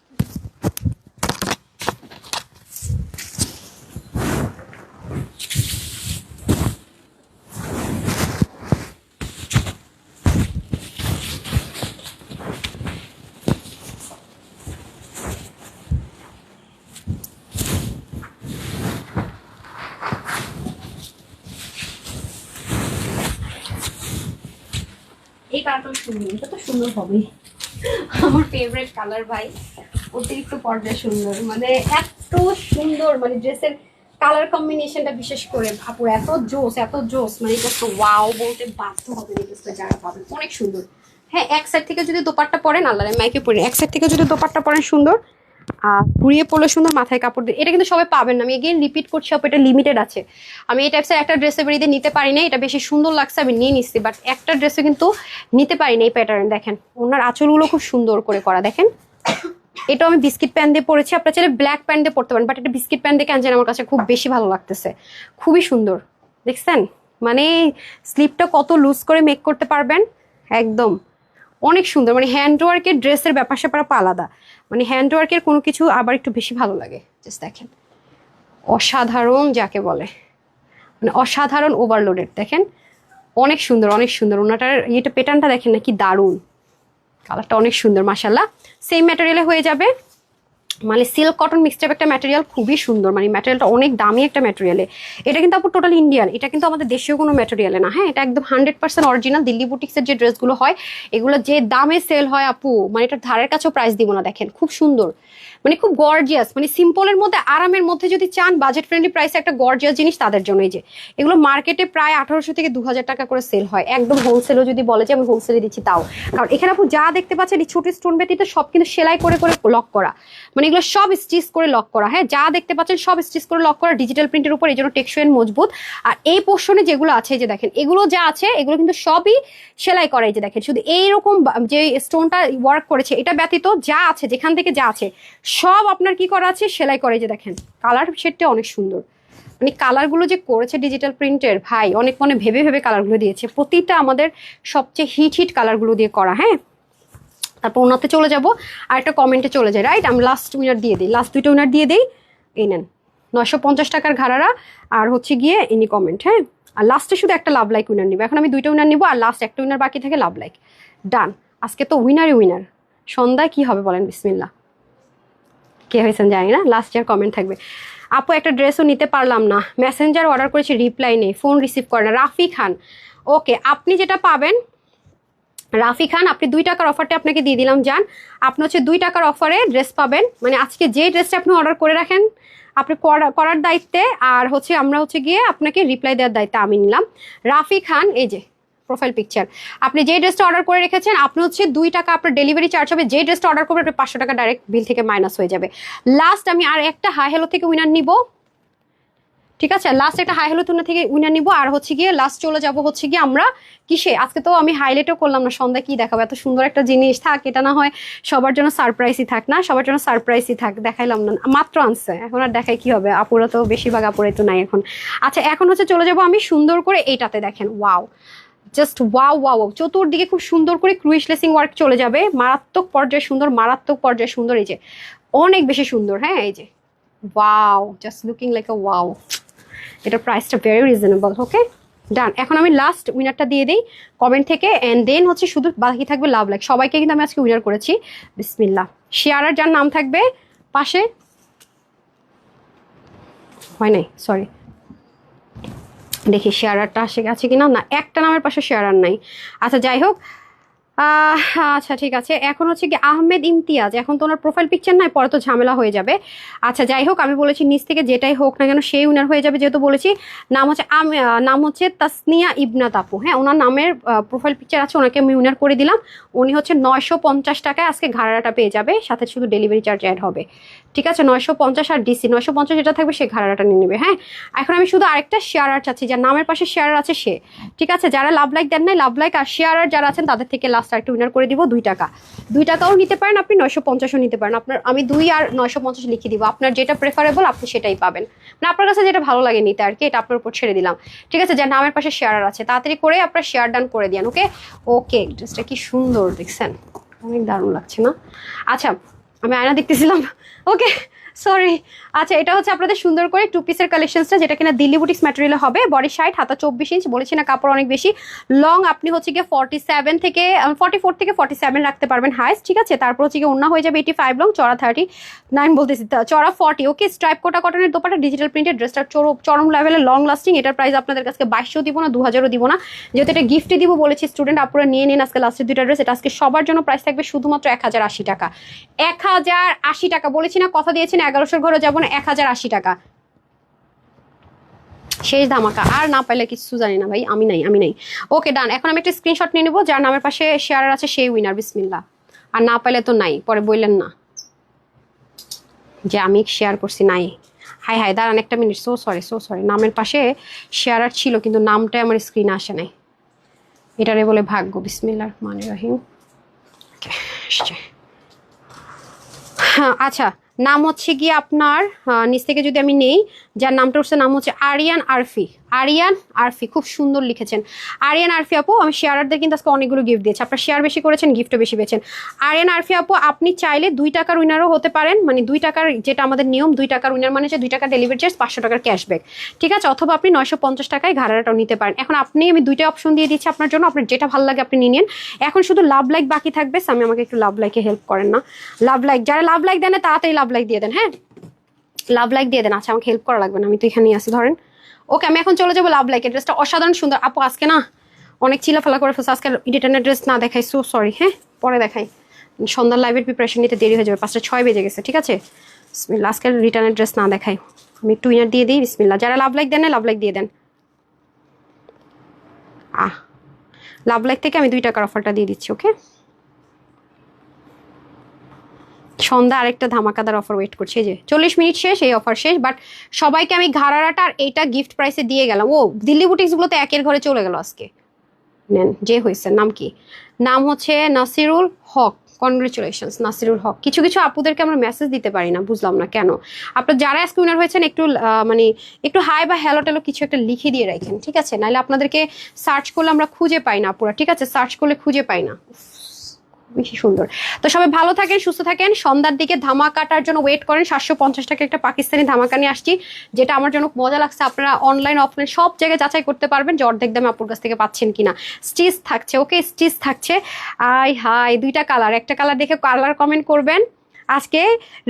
এই কালারটা সুন্দর, এটা তো সুন্দর হবে, আমার ফেভারিট কালার ভাই, অতিরিক্ত পর্যায়ে সুন্দর, মানে এত সুন্দর, মানে ড্রেসের কালার কম্বিনেশনটা বিশেষ করে আপুর এত জোস, এত জোস, মানে এটা তো ওয়াও বলতে বাধ্য হবে এই ড্রেসটা যারা পাবেন, অনেক সুন্দর। হ্যাঁ এক সাইড থেকে যদি দোপাট্টা পরেন, আল্লাহ মাইকে পরেন, এক সাইড থেকে যদি দোপাট্টা পরেন সুন্দর, ঘুরিয়ে পড়লে সুন্দর, মাথায় কাপড় দিয়ে, এটা কিন্তু সবাই পাবেন না, আমি এগেইন রিপিট করছি আপু, এটা লিমিটেড আছে। আমি এই টাইপসের একটা ড্রেসের বেরিয়ে নিতে পারি না, এটা বেশি সুন্দর লাগছে আমি নিয়ে নিচ্ছি, বাট একটা ড্রেসে কিন্তু নিতে পারি না এই প্যাটার্ন। দেখেন ওনার আঁচলগুলো খুব সুন্দর করে করা, দেখেন এটাও আমি বিস্কিট প্যান্ট দিয়ে পরেছি, আপনারা চাইলে ব্ল্যাক প্যান্ট দিয়ে পরতে পারেন, বাট এটা বিস্কিট প্যান্ট দিয়ে কেন জানি আমার কাছে খুব বেশি ভালো লাগতেছে, খুবই সুন্দর। দেখছেন মানে স্লিপটা কত লুজ করে মেক করতে পারবেন, একদম অনেক সুন্দর। মানে হ্যান্ডওয়ার্কের ড্রেসের ব্যাপার স্যাপার আলাদা, মানে হ্যান্ডওয়ার্কের কোনো কিছু আবার একটু বেশি ভালো লাগে। জাস্ট দেখেন অসাধারণ যাকে বলে, মানে অসাধারণ ওভারলোডেড, দেখেন অনেক সুন্দর অনেক সুন্দর। ওনাটার এটা প্যাটার্নটা দেখেন না কি দারুণ, কালারটা অনেক সুন্দর মাশাআল্লাহ। সেম ম্যাটেরিয়ালে হয়ে যাবে, মানে সিল্ক কটন মিক্সড একটা ম্যাটেরিয়াল, খুবই সুন্দর, মানে ম্যাটেরিয়ালটা অনেক দামি একটা ম্যাটেরিয়ালে। এটা কিন্তু আপু টোটাল ইন্ডিয়ান, এটা কিন্তু আমাদের দেশীয় কোনো ম্যাটেরিয়ালে না, হ্যাঁ এটা একদম 100% অরিজিনাল দিল্লি বুটিক্সের যে ড্রেসগুলো হয় এগুলো যে দামে সেল হয় আপু, মানে এটার ধারের কাছেও প্রাইস দিব না। দেখেন খুব সুন্দর, মানে খুব গর্জিয়াস, মানে সিম্পলের মধ্যে আরামের মধ্যে যদি চান বাজেট ফ্রেন্ডলি প্রাইসে একটা গর্জিয়াস জিনিস তাদের জন্য। এই যে এগুলো মার্কেটে প্রায় 1800 থেকে 2000 টাকা করে সেল হয়, একদম হোলসেলও যদি বলে যে আমি হোলসেলে দিচ্ছি তাও। কারণ এখানে আপু যা দেখতে পাচ্ছেন এই ছোট স্টোন ব্যতীত সব কিন্তু সেলাই করে করে লক করা, মানে এগুলো সব স্টিচ করে লক করা, হ্যাঁ যা দেখতে পাচ্ছেন সব স্টিচ করে লক করা ডিজিটাল প্রিন্টের উপর, এই জন্য টেকসই মজবুত। আর এই পোর্শনে যেগুলো আছে এই যে দেখেন এগুলো যা আছে এগুলো কিন্তু সবই সেলাই করা, এই যে দেখেন শুধু এইরকম যে স্টোনটা ওয়ার্ক করেছে এটা ব্যতীত যা আছে যেখান থেকে যা আছে সব আপনার কি করা আছে সেলাই করে। যে দেখেন কালার শেডটা অনেক সুন্দর, মানে কালারগুলো যে করেছে ডিজিটাল প্রিন্টের ভাই অনেক মনে ভেবে ভেবে কালারগুলো দিয়েছে, প্রতিটা আমাদের সবচেয়ে হিট কালারগুলো দিয়ে করা। হ্যাঁ তারপর ওনাতে চলে যাব আর একটা কমেন্টে চলে যায়, রাইট আমি লাস্ট উইনার দিয়ে দিই, লাস্ট দুইটা উইনার দিয়ে দিই। এই নেন 950 টাকার ঘাড়ারা আর হচ্ছে গিয়ে এনি কমেন্ট। হ্যাঁ আর লাস্টে শুধু একটা লাভ লাইক উইনার নিব, এখন আমি দুইটা উইনার নিব আর লাস্ট একটা উইনার বাকি থাকে লাভ লাইক। ডান, আজকে তো উইনারই উইনার। সন্ধ্যায় কি হবে বলেন, বিসমিল্লাহ। কে হয়েছেন জানি না, লাস্ট ইয়ার কমেন্ট থাকবে। আপু একটা ড্রেসও নিতে পারলাম না, মেসেঞ্জার অর্ডার করেছি রিপ্লাই নেই, ফোন রিসিভ করে না। রাফি খান, ওকে আপনি যেটা পাবেন রাফি খান, আপনি 2 টাকার অফারটা আপনাকে দিয়ে দিলাম। যান আপনি হচ্ছে 2 টাকার অফারে ড্রেস পাবেন, মানে আজকে যে ড্রেসটা আপনি অর্ডার করে রাখেন আপনি করার দায়িত্বে, আর হচ্ছে আমরা হচ্ছে গিয়ে আপনাকে রিপ্লাই দেওয়ার দায়িত্ব আমি নিলাম। রাফি খান এই যে প্রোফাইল পিকচার, আপনি যে ড্রেসটা অর্ডার করে রেখেছেন আপনি হচ্ছে 2 টাকা আপনার ডেলিভারি চার্জ হবে, যে ড্রেসটা অর্ডার করবে আপনি 500 টাকা ডাইরেক্ট বিল থেকে মাইনাস হয়ে যাবে। লাস্ট আমি আর একটা হাই হ্যালো থেকে উইনার নিব, ঠিক আছে লাস্ট একটা হাই হ্যালো তুনা থেকে উইনার নিব, আর হচ্ছে গিয়ে লাস্ট চলে যাব হচ্ছে গিয়ে আমরা কিসে, আজকে তো আমি হাইলাইটও করলাম না, সন্ধ্যায় কি দেখাবো, এত সুন্দর একটা জিনিস থাক, এটা না হয় সবার জন্য সারপ্রাইজই থাক, না সবার জন্য সারপ্রাইজই থাক, দেখাইলাম না মাত্র আনছে, এখন আর দেখাই কি হবে, আপুরা তো বেশিরভাগ আপুরাই তো নাই এখন। আচ্ছা এখন হচ্ছে চলে যাব আমি সুন্দর করে এইটাতে, দেখেন ওয়াও জাস্ট ওয়াও ওয়াও, চতুর্দিকে খুব সুন্দর করে ক্রুইশ লেসিং ওয়ার্ক চলে যাবে, মারাত্মক পর্যায়ে সুন্দর, মারাত্মক পর্যায়ে সুন্দর, এই যে অনেক বেশি সুন্দর। হ্যাঁ এই যে wow just looking like a wow, এটার প্রাইসটা ভেরি রিজনেবল। ওকে ডান, এখন আমি লাস্ট উইনারটা দিয়ে দিই কমেন্ট থেকে, অ্যান্ড দেন হচ্ছে শুধু বাকি থাকবে লাভ লাইক। সবাইকে কিন্তু আমি আজকে উইনার করেছি, বিসমিল্লাহ। শেয়ারার যার নাম থাকবে পাশে, হয় নাই সরি দেখি শেয়ারারটা আছে কিনা, না একটা নামের পাশে শেয়ারার নাই। আচ্ছা যাই হোক, আচ্ছা ঠিক আছে, এখন হচ্ছে কি আহমেদ ইমতিয়াজ, এখন তো ওনার প্রোফাইল পিকচার নাই, পরে তো ঝামেলা হয়ে যাবে। আচ্ছা যাই হোক, আমি বলেছি নিচ থেকে যেটাই হোক না কেন সেই উইনার হয়ে যাবে, যেহেতু বলেছি। নাম হচ্ছে তাসনিয়া ইবনাত আপু, হ্যাঁ ওনার নামের প্রোফাইল পিকচার আছে, ওনাকে আমি উইনার করে দিলাম। উনি হচ্ছে 950 টাকায় আজকে ঘাড়াটা পেয়ে যাবে, সাথে শুধু ডেলিভারি চার্জ অ্যাড হবে, ঠিক আছে 950 আর ডিসি 950 যেটা থাকবে সে ঘাড়াটা নিয়ে নেবে। হ্যাঁ এখন আমি শুধু আরেকটা শেয়ারার চাচ্ছি, যার নামের পাশে শেয়ারার আছে সে, ঠিক আছে যারা লাভ লাইক দেন নাই লাভ লাইক আর শেয়ারার যারা আছেন তাদের থেকে লাস্ট একটা উইনার করে দিব 2 টাকা। 2 টাকাও নিতে পারেন আপনি, 950ও নিতে পারেন, আপনার আমি 2 আর 950 লিখে দিব, আপনার যেটা প্রেফারেবল আপনি সেটাই পাবেন, মানে আপনার কাছে যেটা ভালো লাগে নিতে আর কি, এটা আপনার উপর ছেড়ে দিলাম, ঠিক আছে যার নামের পাশে শেয়ারার আছে তাড়াতাড়ি করে আপনার শেয়ার ডান করে দিন। ওকে ওকে ড্রেসটা কি সুন্দর দেখছেন, অনেক দারুণ লাগছে না? আচ্ছা আমি আয়না দেখতেছিলাম, ওকে সরি। আচ্ছা এটা হচ্ছে আপনাদের সুন্দর করে 2 পিসের কালেকশনসটা, যেটা কিনা দিল্লি বুটিক্স ম্যাটেরিয়াল হবে, বডি 60 হাতা 24 ইঞ্চ, বলেছি না কাপড় অনেক বেশি লং, আপনি হচ্ছে গিয়ে 47 থেকে 44 থেকে 47 রাখতে পারবেন হাইস্ট, ঠিক আছে তারপর হচ্ছে গিয়ে ওন্না হয়ে যাবে 85 লং, চড়া 39 বলতেছি, চড়া 40। ওকে স্ট্রাইপ কোটা কটনের দোপাটা ডিজিটাল প্রিন্টেড, ড্রেসটা চরম লেভেলের লং লাস্টিং, এটার প্রাইস আপনাদের কাছে 2200 দিব না 2000ও দিব না, যেহেতু এটা গিফটে দিব বলেছি, স্টুডেন্ট আপনারা নিয়ে নিন আজকে লাস্টের 2টা ড্রেস, এটা আজকে সবার জন্য প্রাইস থাকবে শুধুমাত্র 1080 টাকা, 1080 টাকা, বলেছি না কথা দিয়েছেন 1100 ঘরে যাবো না, 1080 টাকা শেষ ধামাকা, আর না পাইলে কিছু জানি না ভাই, আমি নাই। ওকে ডান, এখন আমি একটা স্ক্রিনশট নিয়ে নেবো, যার নামের পাশে শেয়ার আছে সেই উইনার, বিসমিল্লাহ, আর না পাইলে তো নাই, পরে বললেন না। যে আমি শেয়ার করছি নাই। হাই হাই দাঁড়ান একটা মিনিট, সো সরি নামের পাশে শেয়ারার ছিল কিন্তু নামটাই আমার স্ক্রিনে আসে নাই, এটারে বলে ভাগ্য। বিসমিল্লাহির রহমানির রহিম। হ্যাঁ আচ্ছা, নাম হচ্ছে গিয়ে আপনার নিচ থেকে যদি আমি নেই, যার নামটা উঠছে নাম হচ্ছে আরিয়ান আরফি। আরিয়ান আরফি খুব সুন্দর লিখেছেন। আরিয়ান আরফি আপু, আমি শেয়ারারদের কিন্তু আজকে অনেকগুলো গিফট দিয়েছি, আপনার শেয়ার বেশি করেছেন, গিফটও বেশি পেয়েছেন। আরিয়ান আরফি আপু, আপনি চাইলে 2 টাকার উইনারও হতে পারেন, মানে 2 টাকার যেটা আমাদের নিয়ম, 2 টাকার উইনার মানে যে 2 টাকার ডেলিভারি চার্জ, 500 টাকার ক্যাশব্যাক, ঠিক আছে। অথবা আপনি 950 টাকায় ঘাড়াটাও নিতে পারেন। এখন আপনি, আমি 2টা অপশন দিয়ে দিচ্ছি আপনার জন্য, আপনার যেটা ভালো লাগে আপনি নিয়ে নিন। এখন শুধু লাভ লাইক বাকি থাকবে, আমি আমাকে একটু লাভ লাইকে হেল্প করেন না। লাভ লাইক, যারা লাভ লাইক দেন তাড়াতাড়ি লাভ লাইক দিয়ে দেন, হ্যাঁ লাভ লাইক দিয়ে দেন। আচ্ছা আমাকে হেল্প করা লাগবে না, আমি তো এখানেই আছি ধরেন। ওকে আমি এখন চলে যাবো লাভ লাইক। ড্রেসটা অসাধারণ সুন্দর আপু, আজকে না অনেক চিলাফালা করে ফেলছে, আজকে রিটার্নের ড্রেস না দেখাই, সো সরি, হ্যাঁ পরে দেখাই, সন্ধ্যার লাইভের প্রিপারেশন নিতে দেরি হয়ে যাবে, 5:06 বেজে গেছে, ঠিক আছে। বিসমিল্লাহ, আজকে রিটার্নের ড্রেস না দেখাই, আমি একটু উইনার দিয়ে দিই। বিসমিল্লাহ, যারা লাভ লাইক দেন না লাভ লাইক দিয়ে দেন। লাভ লাইক থেকে আমি 2 টাকার অফারটা দিয়ে দিচ্ছি, ওকে। সন্ধ্যা আরেকটা ধামাকাদার অফার ওয়েট করছে, যে 40 মিনিট শেষ, এই অফার শেষ, বাট সবাইকে আমি ঘাড়ারাটা আর এইটা গিফট প্রাইসে দিয়ে গেলাম। ও দিল্লি বুটিক্সগুলো তো একের ঘরে চলে গেল আজকে। নেন, যে হয়েছে নাম কি, নাম হচ্ছে নাসিরুল হক। কনগ্রেচুলেশনস নাসিরুল হক। কিছু কিছু আপুদেরকে আমরা মেসেজ দিতে পারি না, বুঝলাম না কেন। আপনার যারা আজকে উইনার হয়েছেন একটু মানে একটু হাই বা হ্যালো টেলো কিছু একটা লিখে দিয়ে রাখেন, ঠিক আছে, নাহলে আপনাদেরকে সার্চ করলে আমরা খুঁজে পাই না পুরো, ঠিক আছে, সার্চ করলে খুঁজে পাই না। বেশি সুন্দর। তো সবাই ভালো থাকেন, সুস্থ থাকেন, সন্ধ্যার দিকে ধামাকাটার জন্য ওয়েট করেন। 750 টাকা একটা পাকিস্তানি ধামাকা নিয়ে আসছি, যেটা আমার জন্য মজা লাগছে। আপনারা অনলাইন অফলাইন সব জায়গায় যাচাই করতে পারবেন যে অর্ধেক দামে আপুর কাছ থেকে পাচ্ছেন কিনা। স্টিচ থাকছে, ওকে স্টিচ থাকছে। আই হাই 2টা কালার, একটা কালার দেখে কালার কমেন্ট করবেন। আজকে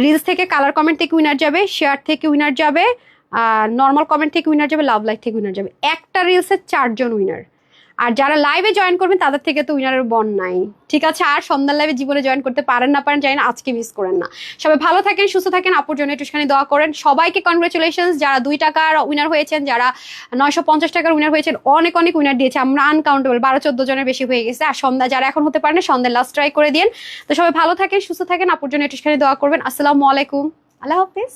রিলস থেকে কালার কমেন্ট থেকে উইনার যাবে, শেয়ার থেকে উইনার যাবে, আর নর্মাল কমেন্ট থেকে উইনার যাবে, লাভ লাইক থেকে উইনার যাবে। একটা রিলসের 4 জন উইনার। আর যারা লাইভে জয়েন করবেন তাদের থেকে তো উইনারের বন নাই, ঠিক আছে। আর সন্ধ্যার লাইভে জীবনে জয়েন করতে পারেন না পারেন জানি না, আজকে মিস করেন না। সবাই ভালো থাকেন, সুস্থ থাকেন, আপুর জন্য একটুখানি দোয়া করেন। সবাইকে কনগ্রেচুলেশনস, যারা 2 টাকার উইনার হয়েছেন, যারা 950 টাকার উইনার হয়েছেন, অনেক অনেক উইনার দিয়েছে, আমরা আনকাউন্টেবল 12-14 জনের বেশি হয়ে গেছে। আর সন্ধ্যা যারা এখন হতে পারেন না, সন্ধ্যার লাস্ট ট্রাই করে দিন। তো সবাই ভালো থাকেন, সুস্থ থাকেন, আপুর জন্য একটুখানি দোয়া করবেন। আসসালামু আলাইকুম, আল্লাহ হাফিজ।